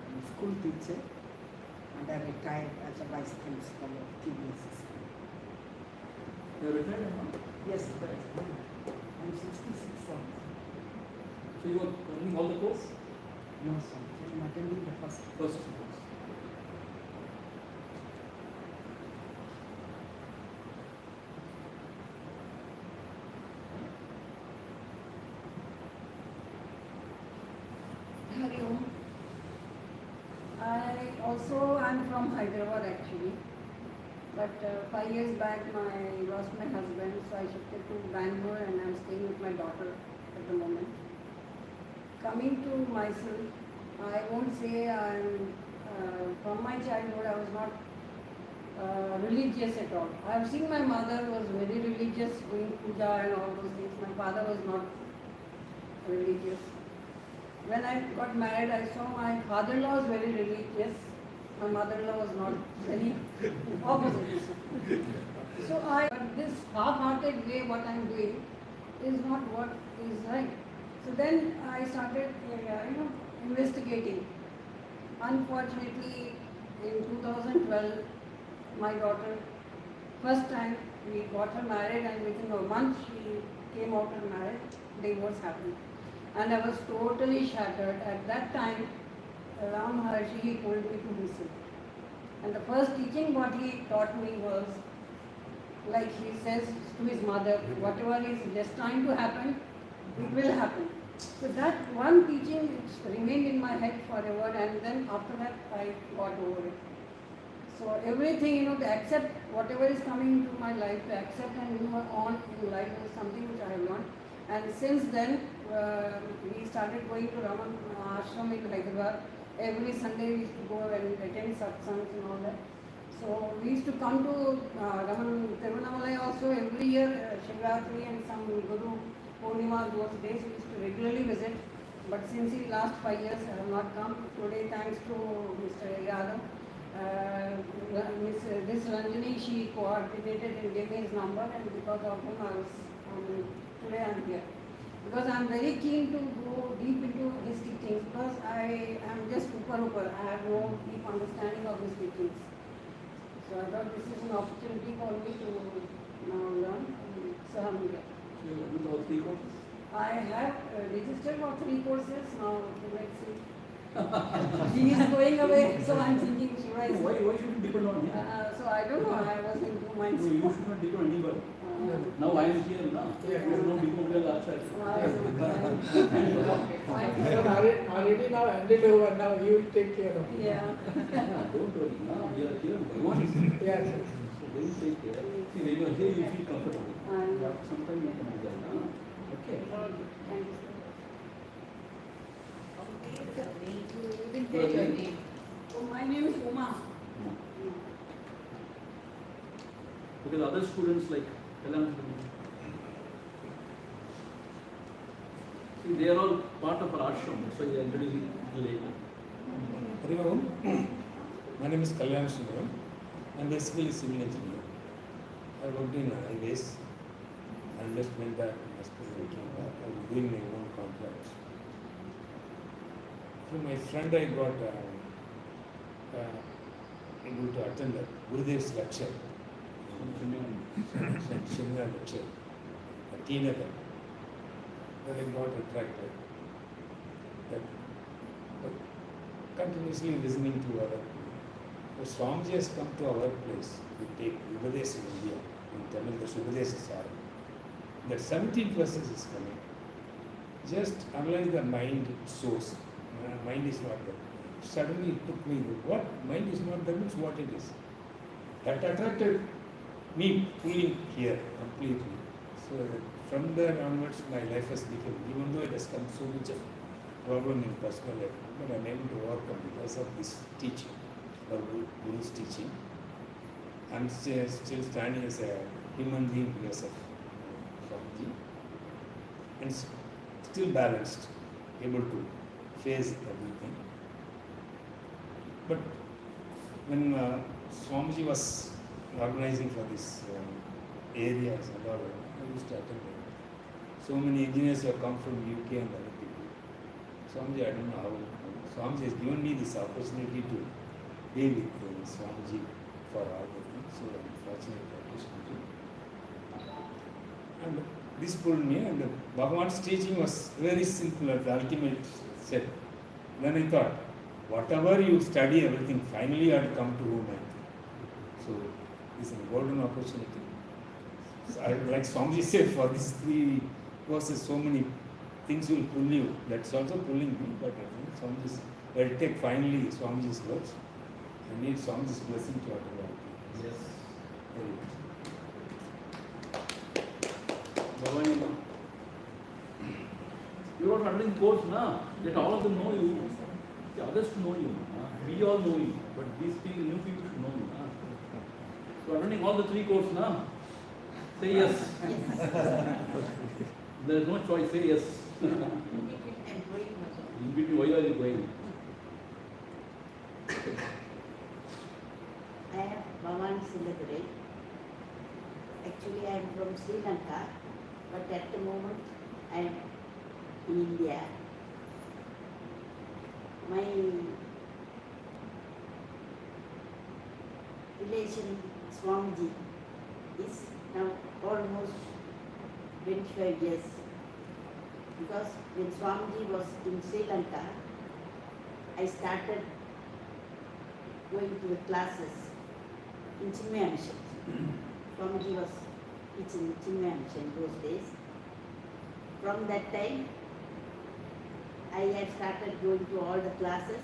I'm a school teacher and I retired as a vice principal of TBS school. You are retired now? Yes, correct. I'm 66 now. So you are running all the course? No, sir. I'm attending the first. First course. Hari Om. I also am from Hyderabad actually, but 5 years back I lost my husband, so I shifted to Bangalore and I'm staying with my daughter at the moment. Coming to myself, I won't say I'm from my childhood I was not religious at all. I have seen my mother was very religious, doing puja and all those things. My father was not religious. When I got married, I saw my father-in-law was very religious. My mother-in-law was not very opposite. But this half-hearted way what I'm doing is not what is right. So then I started, investigating. Unfortunately, in 2012, my daughter, first time we got her married, and within a month she came out of marriage, divorce happened. And I was totally shattered. At that time, Ram Maharshi, he told me to listen. And the first teaching what he taught me was, like he says to his mother, whatever is destined to happen, it will happen. So that one teaching remained in my head forever, and then after that I got over it. So everything, to accept whatever is coming into my life, to accept and move on in life is something which I have learned. And since then, we started going to Ramana Ashram in Hyderabad. Every Sunday we used to go and attend satsangs and all that. So we used to come to Tiruvannamalai also every year, Shivratri and some Guru Purnima, those days we used to regularly visit. But since the last 5 years I have not come. Today, thanks to Mr. Yadav, this Ranjani, she coordinated and gave me his number, and because of him I was, today I am here. Because I am very keen to go deep into his teachings, because I am just upar. I have no deep understanding of his teachings. So I thought this is an opportunity for me to now learn. So I am here. So you do all 3 courses? I have registered for 3 courses now. Let's see. He is going away, so I am thinking, should I? Why should you depend on him? So I don't know. I was in 2 minds. No, you should not depend on anybody. Now I am here now. Yeah. There is no big hotel outside. Already now handed over, now you will take care of it. Yeah. Don't worry. Now we are here. Bhagwan is here. Yes. So they will take care. See, when you are here, you feel comfortable. But sometimes you can do that. Okay. Thank you. Your name? Oh, my name is Uma. Because other students like Kalam, see, they are all part of our ashram, so I am introducing later. Harivaram. My name is Kalyan Sundaram. I am basically a civil engineer. I worked in highways and just went back to my school and came back. I was doing my own contracts. From my friend, I got able to attend the Gurudev's lecture. Seminar lecture, a teenager. Then I got attracted. But continuously listening to other people. So Swamiji has come to our place. We take Upadesh in India. In Tamil, the Upadesh Sara. That 17 verses is coming. Just analyze the mind source. Mind is not there. Suddenly it took me, what? Mind is not there means what it is. That attracted me fully here completely. So from there onwards my life has become, even though it has come so much of problem in personal life, but I am able to overcome because of this teaching, or Guru's teaching. I am still standing as a human being because of Swamiji, and still balanced, able to face everything. But when Swamiji was organizing for this areas and all, I used to attend it. So many engineers have come from UK and other people. Swamiji, I don't know how. Swamiji has given me this opportunity to be with Swamiji for all the things. So I'm fortunate for this country. And this pulled me, and Bhagavan's teaching was very simple at the ultimate step. Then I thought, whatever you study, everything, finally you have to come to Woman. So this is a golden opportunity. So I like Swamiji said, for these 3 courses, so many things will pull you. That's also pulling me, but I think Swamiji's, I will take finally Swamiji's words. I need Swamiji's blessing to whatever. Yes. Very good. Bhagwan, you are not running course now. Let all of them know you. The others to know you. We all know you, but these people, new people should know you. You are running all the 3 courses now. Say yes. There is no choice. Say yes. In between, why are you going? I am Bhavan Sindhadure. Actually, I am from Sri Lanka, but at the moment I am in India. My relation Swamiji is now almost 25 years. Because when Swamiji was in Sri Lanka, I started going to the classes in Chinmaya Mission. Swamiji was teaching Chinmaya Mission those days. From that time, I had started going to all the classes.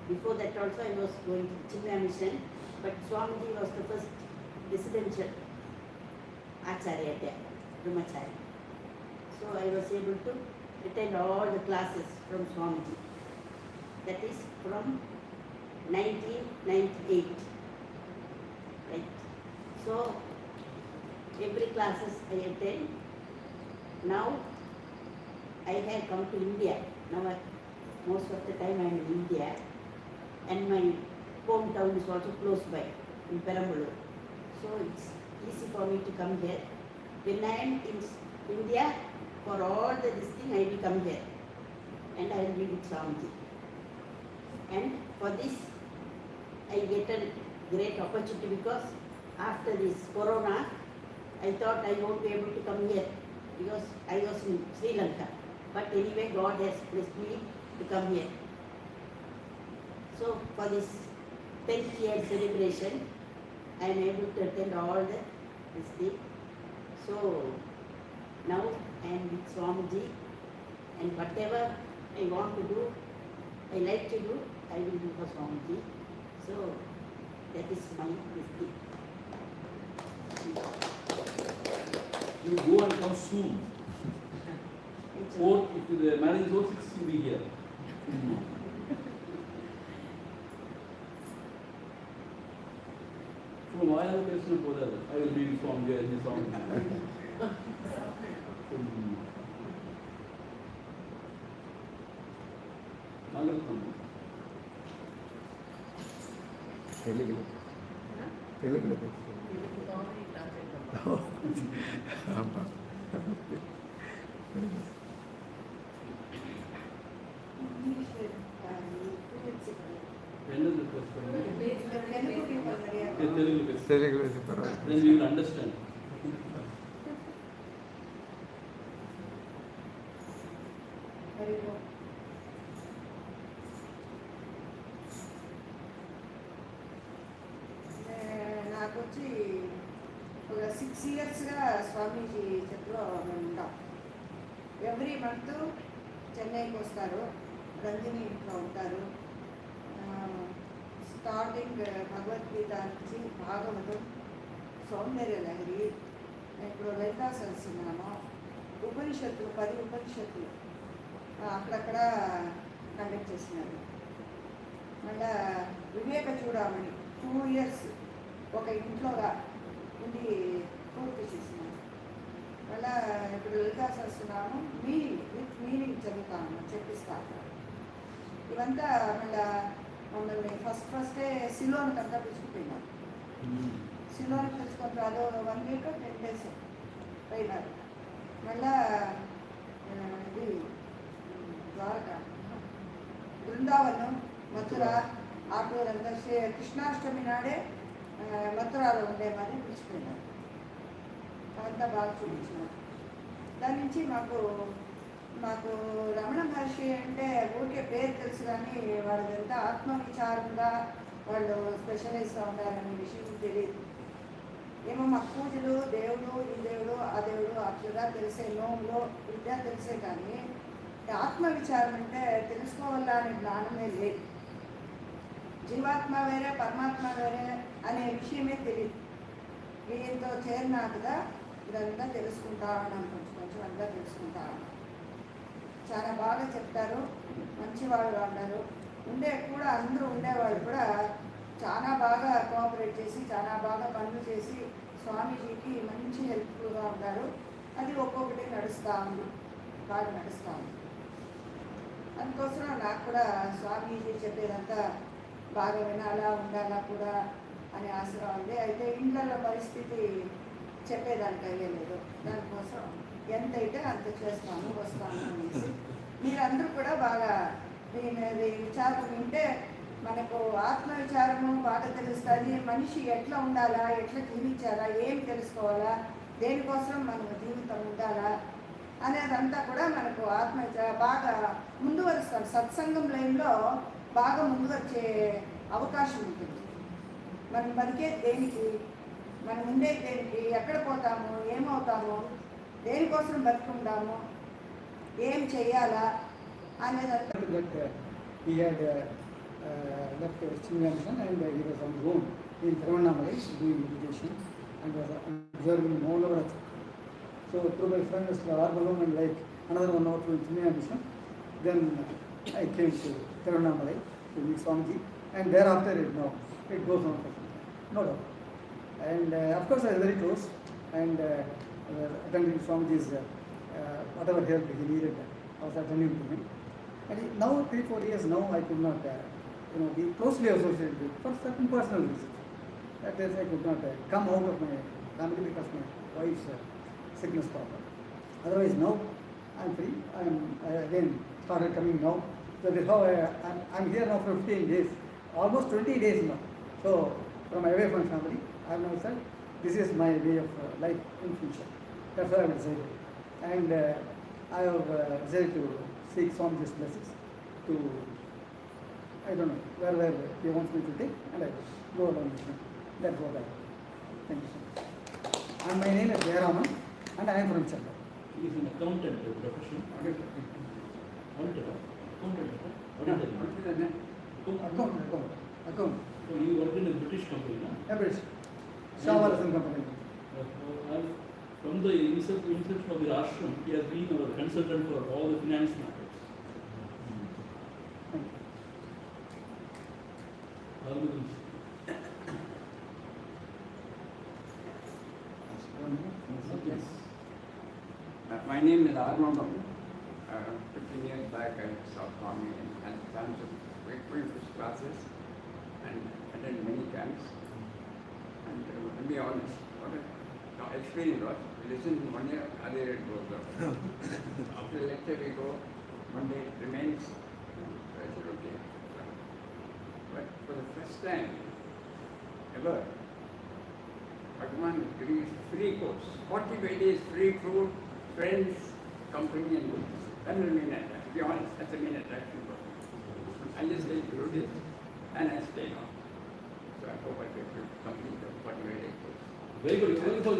Before that also I was going to Chinmaya Mission, but Swamiji was the first residential Acharya there, Brahmachari. So I was able to attend all the classes from Swamiji. That is from 1998. Right. So every classes I attend. Now I have come to India. Now most of the time I am in India, and my hometown is also close by in Perambalur. So it's easy for me to come here. When I am in India, for all this thing I will come here, and I will be with Swamiji. And for this I get a great opportunity, because after this Corona, I thought I won't be able to come here because I was in Sri Lanka. But anyway, God has blessed me to come here. So for this 10th year celebration, I am able to attend all this thing. So now I am with Swamiji, and whatever I want to do, I like to do, I will do for Swamiji. So that is my thing. You go and come soon. Or if the marriage is 06, you will be here. So why are the question for that? I will be from there, this song. తెలుగులో తెలుగులో ஆமாம் తెలుగులో చెప్పారు. Then you will understand. నాకు వచ్చి ఒక 6 yearsగా స్వామీజీ చేతిలో మేము ఉంటాం. ఎవ్రీ మంత్ చెన్నైకి వస్తారు, రంజని ఇంట్లో ఉంటారు. స్టార్టింగ్ భగవద్గీత నుంచి భాగవతం, సౌందర్య లహరి, ఇప్పుడు లలితా సహస్రనామం, ఉపనిషత్తులు 10 ఉపనిషత్తులు అక్కడక్కడ కండక్ట్ చేసినారు. మళ్ళా వివేక చూడమని 2 years ఒక ఇంట్లోగా ఉండి పూర్తి చేసినారు. మళ్ళా ఇప్పుడు లలితా సహస్రనామం విత్ మీనింగ్ చదువుతాను, చెప్పిస్తాను. ఇవంతా మళ్ళా మమ్మల్ని ఫస్టే సిలోనికి అంతా పిలుచుకుపోయినారు. సిలోనికి పిలుచుకొని అదో 1 week 10 days పోయినారు. మళ్ళా ఇది ద్వారకా, బృందావనం, మథుర, ఆటూరంతా కృష్ణాష్టమి నాడే మథురాలో ఉండేమని పిలిచిపోయినారు. అంతా బాగా చూపించినారు. దాని నుంచి మాకు రమణ మహర్షి అంటే ఊరికే పేరు తెలుసు, కానీ వాళ్ళదంతా ఆత్మవిచారంగా వాళ్ళు స్పెషలైజ్గా ఉండాలనే విషయం తెలియదు. ఏమో మాకు పూజలు, దేవుడు, ఈ దేవుడు, ఆ దేవుడు అట్లుగా తెలిసే, నోములో విద్య తెలిసే, కానీ ఆత్మవిచారం అంటే తెలుసుకోవాలా అనే జ్ఞానమే లేదు. జీవాత్మ వేరే, పరమాత్మ వేరే అనే విషయమే తెలియదు. వీళ్ళతో చేరినాకగా ఇదంతా తెలుసుకుంటా ఉన్నాను, కొంచెం అంతా తెలుసుకుంటా ఉన్నాను. చాలా బాగా చెప్తారు, మంచివాళ్ళు ఉన్నారు. కూడా అందరూ ఉండేవాళ్ళు కూడా చాలా బాగా కోఆపరేట్ చేసి, చాలా బాగా పనులు చేసి స్వామీజీకి మంచి హెల్ప్ఫుల్గా ఉన్నారు. అది ఒక్కొక్కటి నడుస్తూ ఉంది, బాగా నడుస్తూ ఉంది. అందుకోసం నాకు కూడా స్వామీజీ చెప్పేదంతా బాగా వినాలా, ఉండాలా కూడా అనే ఆశగా ఉంది. అయితే ఇండ్ల పరిస్థితి చెప్పేదానికి అయ్యలేదు. దానికోసం ఎంత అయితే అంత చేస్తాను వస్తాను అనేసి మీరందరూ కూడా బాగా దీని విచారం వింటే మనకు ఆత్మ విచారము బాగా తెలుస్తుంది. మనిషి ఎట్లా ఉండాలా, ఎట్లా జీవించాలా, ఏం తెలుసుకోవాలా, దేనికోసం మనం జీవితం ఉండాలా అనేదంతా కూడా మనకు ఆత్మ బాగా ముందు వరుస్తాం. సత్సంగం లైన్లో బాగా ముందు వచ్చే అవకాశం ఉంటుంది. మనం బతికే దేనికి, మనం ఉండే దేనికి, ఎక్కడ పోతాము, ఏమవుతాము, దేనికోసం బతుకుంటాము, ఏం చెయ్యాలా అనేదంతా. That he had left Swami Ramana and he was on his own in Tiruvannamalai doing meditation and was observing Maunavrat. So through my friend Mr. Arbalom and like another 1 hour to Swami Ramana, then I came to Tiruvannamalai to meet Swamiji, and thereafter it goes on for some time, no doubt. And of course I was very close and attending Swamiji's whatever help he needed, I was attending to him. And now 3-4 years now I could not be closely associated with for certain personal reasons. That is, I could not come out of my family because my wife's sickness problem. Otherwise now I am free. I again started coming now. So that is how I am here now for 15 days, almost 20 days now. So from away from family, I have now said this is my way of life in future. That's why I have decided. And I have decided to seek Swamiji's blessings to, I don't know, wherever he wants me to take, and I will go along with him. That's what I do. Thank you so much. And my name is Raman, and I am from Chennai. He is an accountant by profession. Auditor. Account. So he worked in a British company, no? Average. Shawalasan company. From the inception of the ashram, he has been our consultant for all the finance matters. Thank you. Yes. My name is Atma. 15 years back I saw Swami and times of going to classes and attended many camps. And to be honest, what an experience was. We listen 1 year, other year it goes up. After the lecture we go, one day it remains, I said okay. But for the first time ever, Bhagavan is giving us free course. 45 days free food, friends, company and books. That will mean attraction. To be honest, that's a main attraction for me. I just stay to do this and I stay on. So I hope I get to complete the 45 days course. Very good. You're going for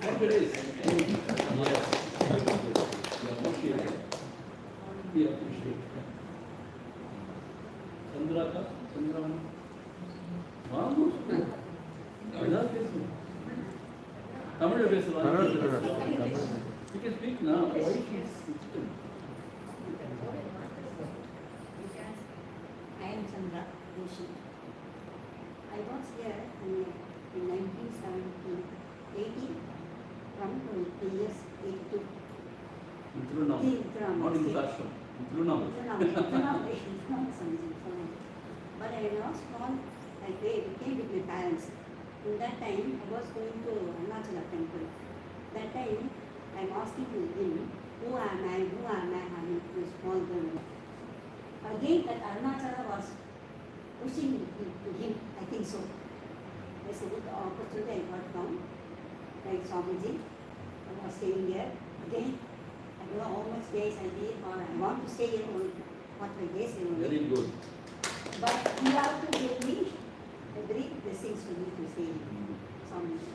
40 days. Yes. We appreciate it. We appreciate it. Chandramani. Vamos. Tamil you can speak now. Why is I am Chandra Doshi. I was here in 1980 from the years 82. Tiruvannamalai. Not in the ashram. Tiruvannamalai. But I was small, I came with my parents. In that time, I was going to Arunachala temple. That time, I am asking him, who am I, having a small girl. Again, that Arunachala was pushing to him, I think so. I said, with the opportunity I got down, like Swamiji, I was staying there. Again, I don't know how much days I did, or I want to stay here only 45 days. Very good. But you have to give me every blessings for me to say Swamiji.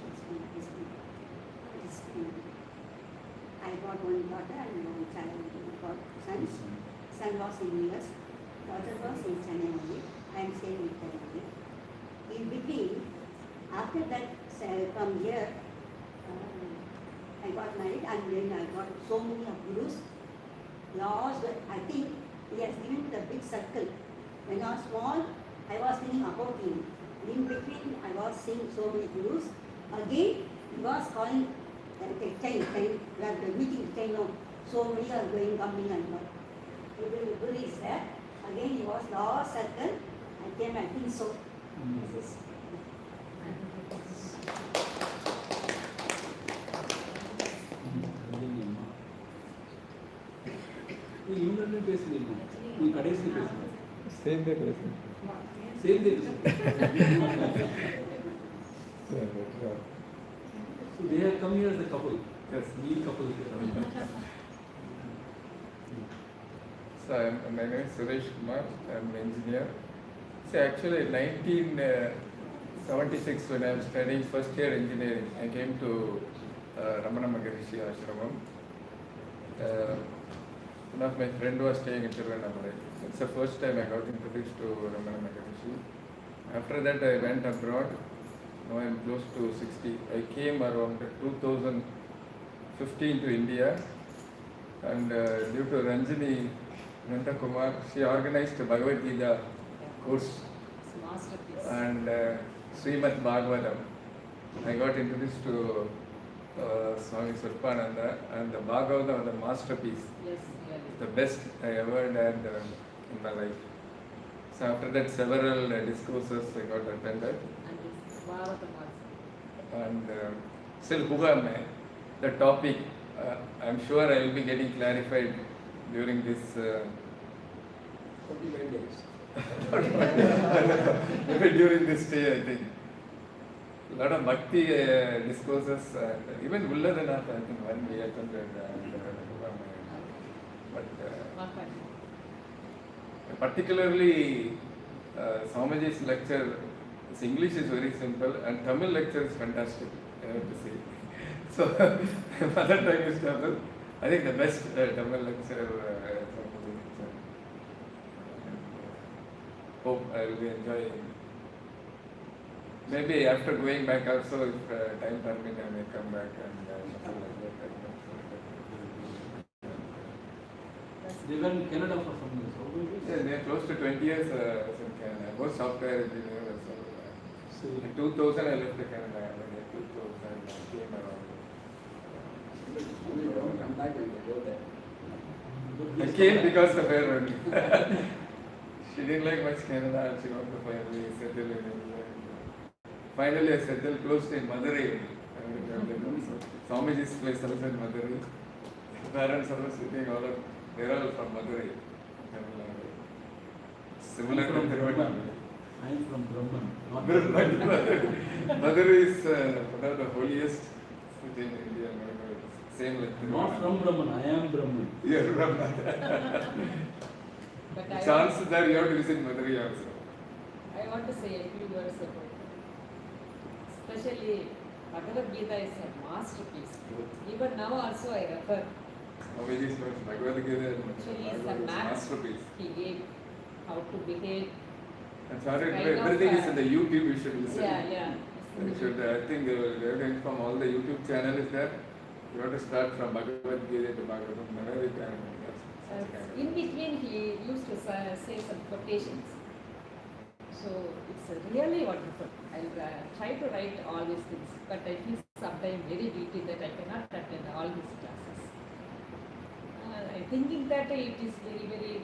I got one daughter and one child. Got sons. Son was in US, daughter was in Chennai only. I am staying with her only. In between, after that, from here, I got married and then I got so many of gurus. Lost, I think he has given me the big circle. When I was small, I was thinking about him. In between, I was seeing so many gurus. Again, he was calling time, we are meeting time now. So many are going, coming and what. Every guru is there. Again, he was lost circle. I came, I think so. This is பேசல நீ கடைசி பேசுங்க சேர்ந்தே பேசுங்க. சேர்ந்து So they have come here as a couple. Yes, me couple here. So my name is Suresh Kumar. I'm an engineer. So actually, in 1976, when I was studying first year engineering, I came to Ramana Maharishi Ashramam. One of my friend was staying in Tiruvannamalai. It's the first time I got introduced to Ramana Maharishi. After that, I went abroad. Now I'm close to 60. I came around 2015 to India, and due to Ranjini Nandakumar, she organized a Bhagavad Gita course and Srimad Bhagavatam. I got introduced to Swami Swaroopananda, and the Bhagavatam was a masterpiece. Yes, really. The best I ever had in my life. So after that, several discourses I got attended. And this Bhagavatam also. And still, who am I? The topic, I'm sure I will be getting clarified during this 45 days. maybe during this day, I think. A lot of bhakti discourses, even Ulladanath, I think one we attended. But particularly, Swamiji's lecture, his English is very simple, and Tamil lecture is fantastic, I have to say. So, mother tongue is Tamil. I think the best Tamil lecture, hope I will be enjoying. Maybe after going back also, if time permit, I may come back and something like that. They were in Canada for some years. Yeah, they are close to 20 years in Canada. I was software engineer. So in 2000 I left Canada. When in 2000 I came around. You don't come back when they go there. I came because of her only. She didn't like much Canada and she wanted to finally settle in India. Finally I settled close to Madurai. Swamiji's place also in Madurai. Parents are sitting all of, they're all from Madurai. Similar to Tiruvannamalai. I am from Brahman. Madurai is one of the holiest city in India. Same like Not from Brahman, I am Brahman. You are Brahman. But Chance that you have to visit Madurai also. I want to say a few words about it. Especially Bhagavad Gita is a masterpiece. Even now also I refer. Swamiji's Bhagavad Gita Actually is a masterpiece. He gave how to behave. And sorry, Kind of, everything is in the YouTube, you should listen. Yeah. You should, I think they will inform all the YouTube channel is there. You have to start from Bhagavad Gita to Bhagavatam. Whenever you can. In between he used to say some quotations. So it's really wonderful. I'll try to write all these things, but I feel sometimes very guilty that I cannot attend all these classes. I'm thinking that it is very, very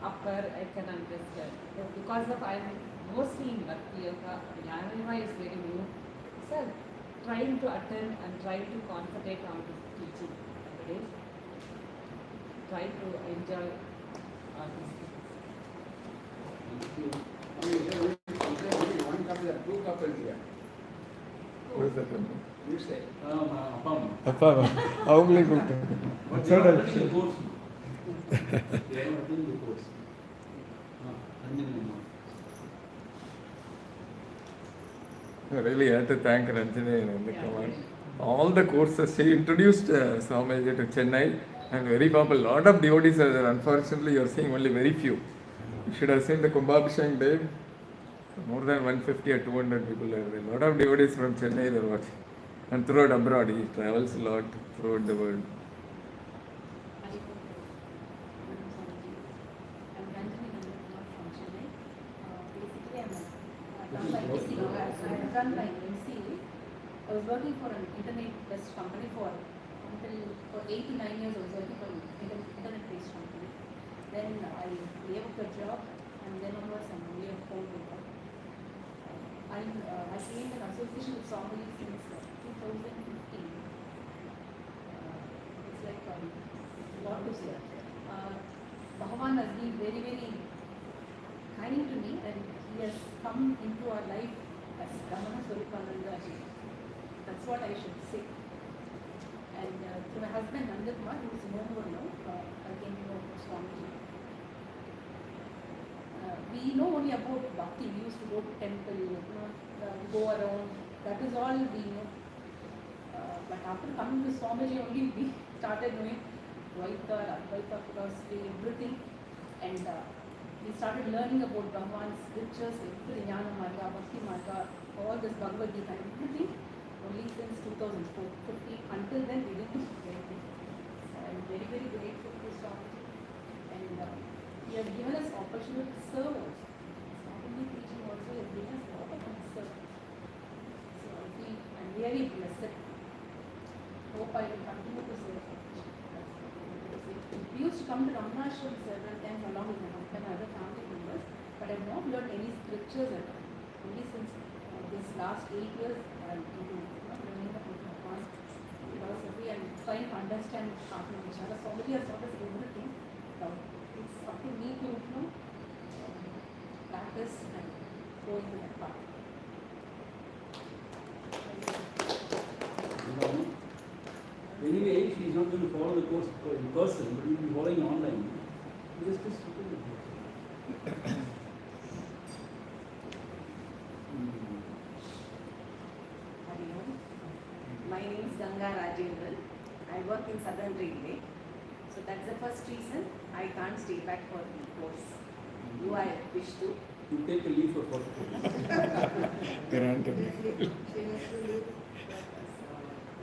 upper, I can understand. Because of I'm mostly in Bhakti Yoga, Jnana is very new. So trying to attend and trying to concentrate on this teaching nowadays. Try to enjoy all these things. One couple, two couples here. Who is that one? You say, Apam. அப்பா அவங்களே கூப்பிட்டு But they are not attending the course. They are not attending the course. I really have to thank Ranjini Nandakumar. All the courses, she introduced Swamiji to Chennai and very popular. Lot of devotees are there. Unfortunately, you are seeing only very few. You should have seen the Kumbhabhishek day. More than 150 or 200 people are there. Lot of devotees from Chennai they are watching. And throughout abroad, he travels a lot throughout the world. I'm Ranjini Nandakumar from Chennai. Basically, I'm done by MC. I was working for an internet-based company for 8 to 9 years. I was working for an internet-based company. Then I gave up the job, and then onwards I'm only a homemaker. I came in association with Swami since 2015. It's like a lot to say. Bhagavan has been very, very kind to me, and he has come into our life as Ramana Swaroopananda. That's what I should say. And through my husband Atma, who is no more now, I came to know Swamiji. We know only about bhakti. We used to go to temple, go around. That is all we know. But after coming to Swamiji, only we started knowing Dvaita, Advaita philosophy, everything. And we started learning about Bhagavan's scriptures, everything, Jnana Marga, Bhakti Marga, all this Bhagavad Gita, everything, only since 2015. Until then, we didn't do anything. So I'm very, very grateful to Swamiji. And he has given us opportunity to serve also. It's not only teaching, also he has given us opportunity to serve. So I feel I'm very blessed. Hope I will continue to serve. We used to come to Ramana Ashram several times along with my husband and other family members, but I have not learned any scriptures at all. Only since this last 8 years, I am into learning about Bhagavan philosophy and trying to understand Atma Vichara. Somebody has taught us everything. Now it's up to me to practice and go into that path. Anyway, she is not going to follow the course in person, but we will be following online. Just My name is Ganga Rajendran. I work in Southern Railway. So that's the first reason I can't stay back for the course. Do I wish to? You take a leave for 40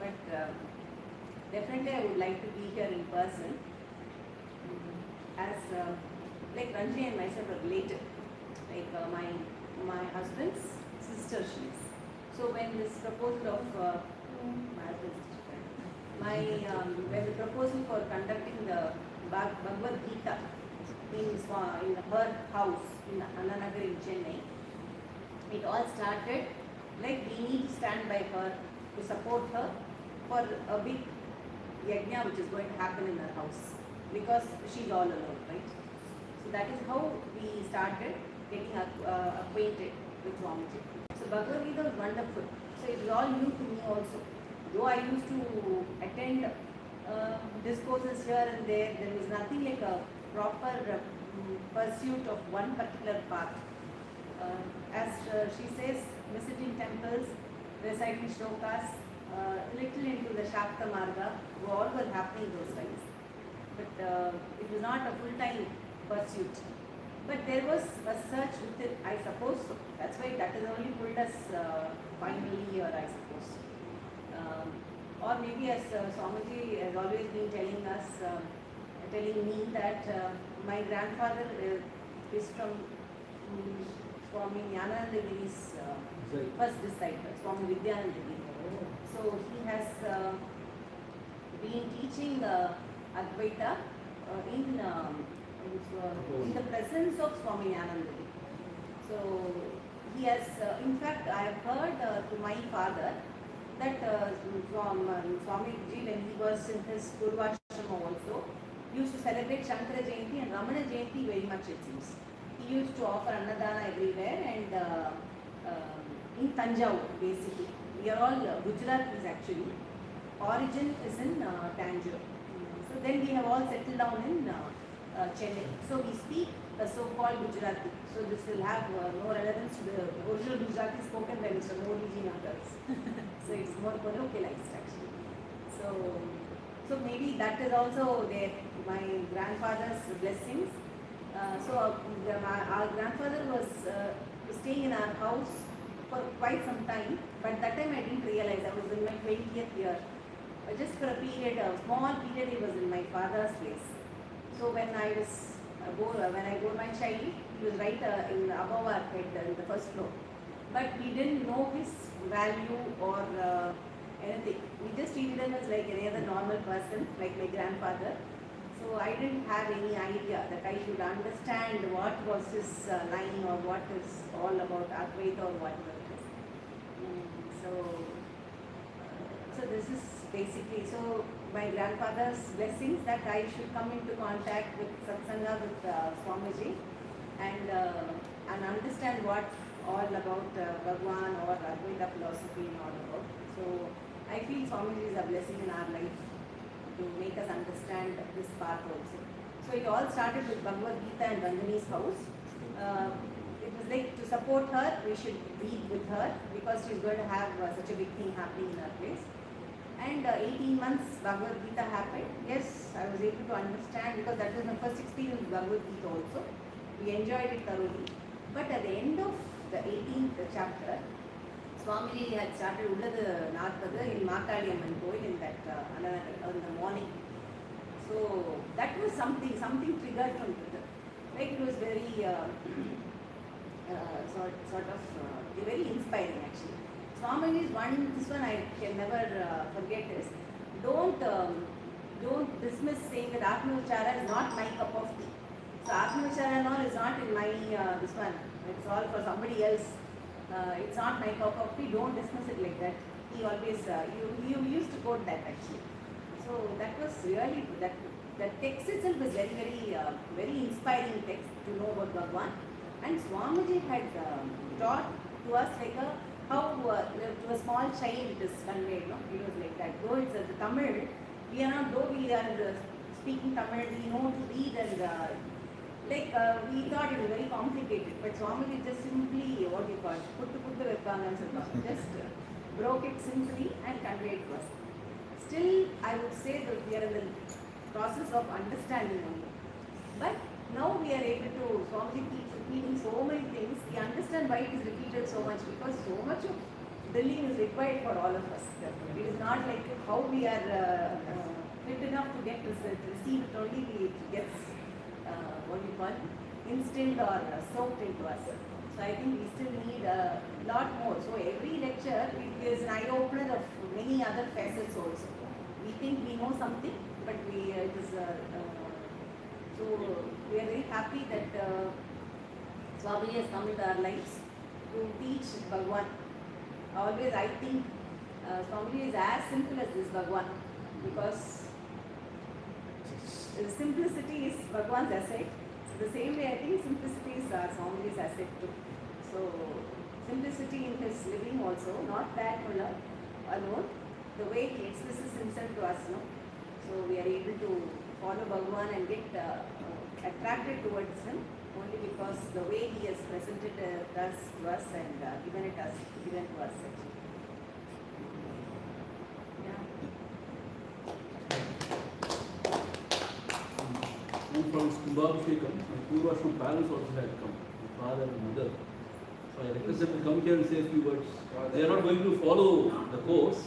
But definitely I would like to be here in person. As like Ranjini and myself are related. Like my husband's sister she is. So when this proposal of when the proposal for conducting the Bhagavad Gita in her house in Annanagar in Chennai, it all started like we need to stand by her to support her for a big yajna which is going to happen in her house because she's all alone, right? So that is how we started getting acquainted with Swamiji. So Bhagavad Gita was wonderful. So it was all new to me also. Though I used to attend discourses here and there was nothing like a proper pursuit of one particular path. As she says, visiting temples, reciting shlokas, little into the Shakta Marga, all were happening those times. But it was not a full-time pursuit. But there was a search within, I suppose so. That's why that has only pulled us finally here, I suppose. Or maybe as Swamiji has always been telling us, telling me that my grandfather is from Swami Ramana Swaroopananda's first disciple, Swami Vidya. So he has been teaching Advaita in the presence of Swami Ramana. So he has, in fact, I have heard to my father that Swamiji, when he was in his Purvashrama also, used to celebrate Shankara Jayanti and Ramana Jayanti very much, it seems. He used to offer Annadana everywhere and in Tanjavur basically. We are all Gujaratis actually. Origin is in Tanjore. So then we have all settled down in Chennai. So we speak the so-called Gujarati. So this will have no relevance to the original Gujarati spoken by Mr. Modi and others. So it's more colloquialized actually. So maybe that is also there, my grandfather's blessings. Our grandfather was staying in our house for quite some time, but that time I didn't realize. I was in my 20th year. Just for a period, a small period, he was in my father's place. So when I go my child, he was right above our head in the first floor. But we didn't know his value or anything. We just treated him as like any other normal person, like my grandfather. So I didn't have any idea that I should understand what was his line or what is all about Advaita or whatever it is. So this is basically. So my grandfather's blessings that I should come into contact with satsanga with Swamiji and understand what all about Bhagwan or Advaita philosophy and all about. So I feel Swamiji is a blessing in our life to make us understand this path also. So it all started with Bhagavad Gita and Vandani's house. It was like to support her, we should read with her because she's going to have such a big thing happening in her place. And 18 months Bhagavad Gita happened. Yes, I was able to understand because that was my first experience with Bhagavad Gita also. We enjoyed it thoroughly. But at the end of the 18th chapter, Swamiji had started Ulladu Narpadu in Makali Amman Koil in that in the morning. So that was something triggered from Twitter. Like it was very very inspiring actually. Swamiji's this one I can never forget is don't dismiss saying that Atma Vichara is not my cup of tea. So Atma Vichara and all is not in my this one. It's all for somebody else. It's not my cup of tea. Don't dismiss it like that. He always you used to quote that actually. So that was really that text itself is very inspiring text to know about Bhagwan. And Swamiji had taught to us like how to a small child it is conveyed. No, it was like that. Though it's the Tamil, we are speaking Tamil, we know to read and we thought it was very complicated. But Swamiji just simply just broke it simply and conveyed to us. Still, I would say that we are in the process of understanding only. But now we are able to, Swamiji keeps repeating so many things. We understand why it is repeated so much because so much of drilling is required for all of us. It is not like how we are fit enough to get receive it only, it gets instilled or soaked into us. So I think we still need a lot more. So every lecture is an eye-opener of many other facets also. We think we know something, but so we are very happy that Swami has come into our lives to teach Bhagwan. Always I think Swami is as simple as this Bhagwan because simplicity is Bhagwan's asset. So the same way I think simplicity is Swami's asset too. So simplicity in his living also, not that alone, the way he expresses himself to us, no? So we are able to follow Bhagwan and get attracted towards him only because the way he has presented to us and given to us actually. And from Kumbhabhishekam, my Purvashram parents also had come, my father and mother. So I request them to come here and say a few words. They are not going to follow the course.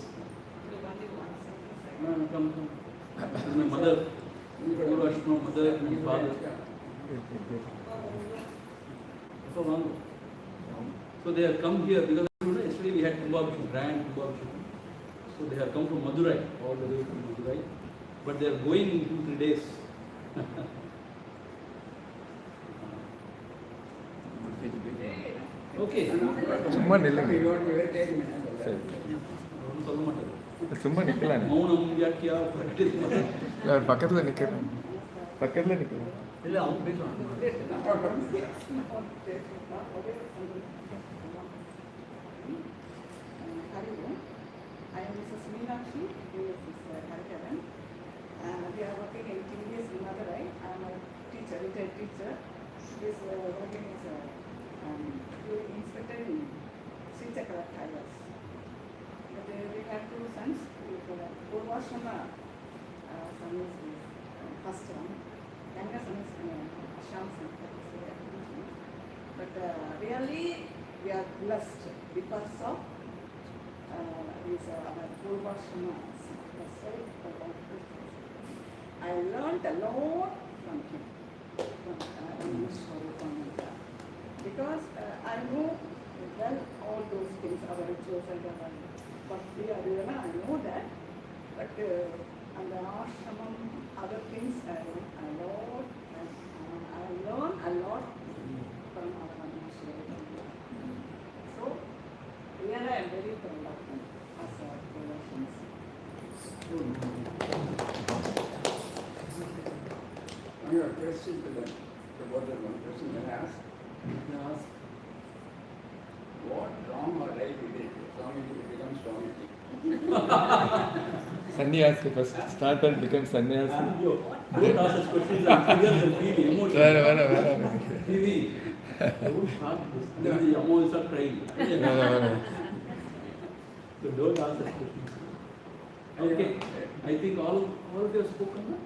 Come. This is my mother, Purvashram mother and my father. So they have come here because yesterday we had Kumbhabhishekam, grand Kumbhabhishekam. So they have come from Madurai, all the way from Madurai. But they are going in 2-3 days. Okay. சும்மா நில்லுங்க சும்மா நிக்கலாம் மௌனம் வியாக்கியா பக்கத்துல நிக்கிறேன் இல்ல அவங்க பேசுவாங்க I am Mrs. Meenakshi, who is Mr. Harikaran. We are working in TVS in Madurai. I am a teacher, retired teacher. She is working as inspector in Sri Chakra Tires. But we have 2 sons. Purvashrama son is first one. Younger son is Asham son. But really we are blessed because of his Purvashrama. I learned a lot from him, from Swaroopananda. Because I know well all those things, our rituals and our bhakti, I know that. But and the ashramam, other things, I learn a lot from our Swaroopananda. So, really I am very proud of him as a Purvashrama. On your question to the both of one question I asked, you asked what wrong or right we did Swami to become Swamiji. Sannyasi first started become sannyasi. Don't ask such questions. I'm curious and feel emotional. Vara. Really, don't start this. Then the Amma will start crying. So don't ask such questions. Okay, I think all of you have spoken. No?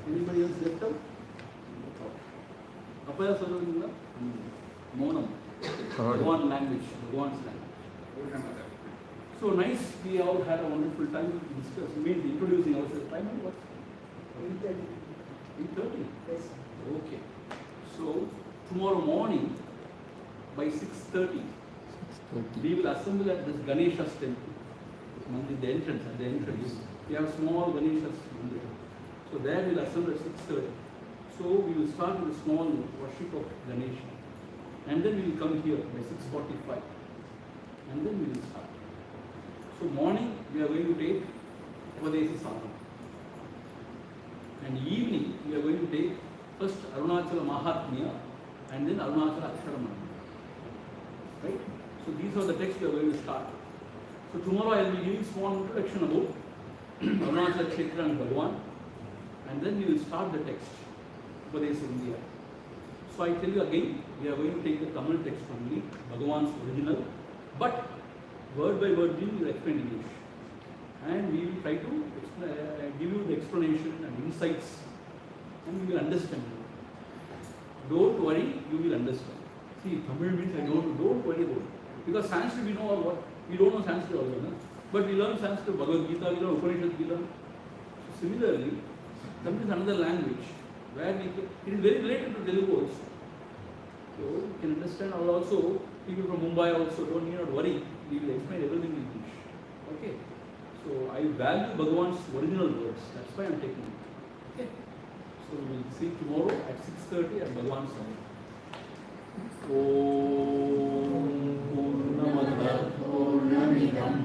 Anybody else left out? Apaya Sarvindra? Monam. Bhagwan language, Bhagwan's language. So nice, we all had a wonderful time to discuss, mainly introducing ourselves. Time what? 8:30? Yes. Okay. So tomorrow morning by 6:30, we will assemble at this Ganesha's temple. Mandir, the entrance, at the entrance. We have small Ganesha's Mandir. So there we will assemble at 6:30. So we will start with a small worship of Ganesha. And then we will come here by 6:45. And then we will start. So morning we are going to take Upadesa Sadhana. And evening we are going to take first Arunachala Mahatmya and then Arunachala Aksharamana. Right? So these are the texts we are going to start. So tomorrow I will be giving small introduction about Arunachala Kshetra and Bhagavan. And then we will start the text, Upadesa India. So I tell you again, we are going to take the Tamil text only, Bhagavan's original, but word by word we will explain English. And we will try to give you the explanation and insights, and you will understand. Don't worry, you will understand. See, Tamil means don't worry about it. Because Sanskrit we know all what. We don't know Sanskrit also, no? But we learn Sanskrit, Bhagavad Gita, we learn Upanishad, we learn. So similarly, Tamil is another language where it is very related to Telugu also. So you can understand. Also, people from Mumbai also don't need to worry. We will explain everything in English. Okay. So I value Bhagavan's original words. That's why I'm taking it. Okay. So we will see tomorrow at 6:30 at Bhagavan's side. Oh.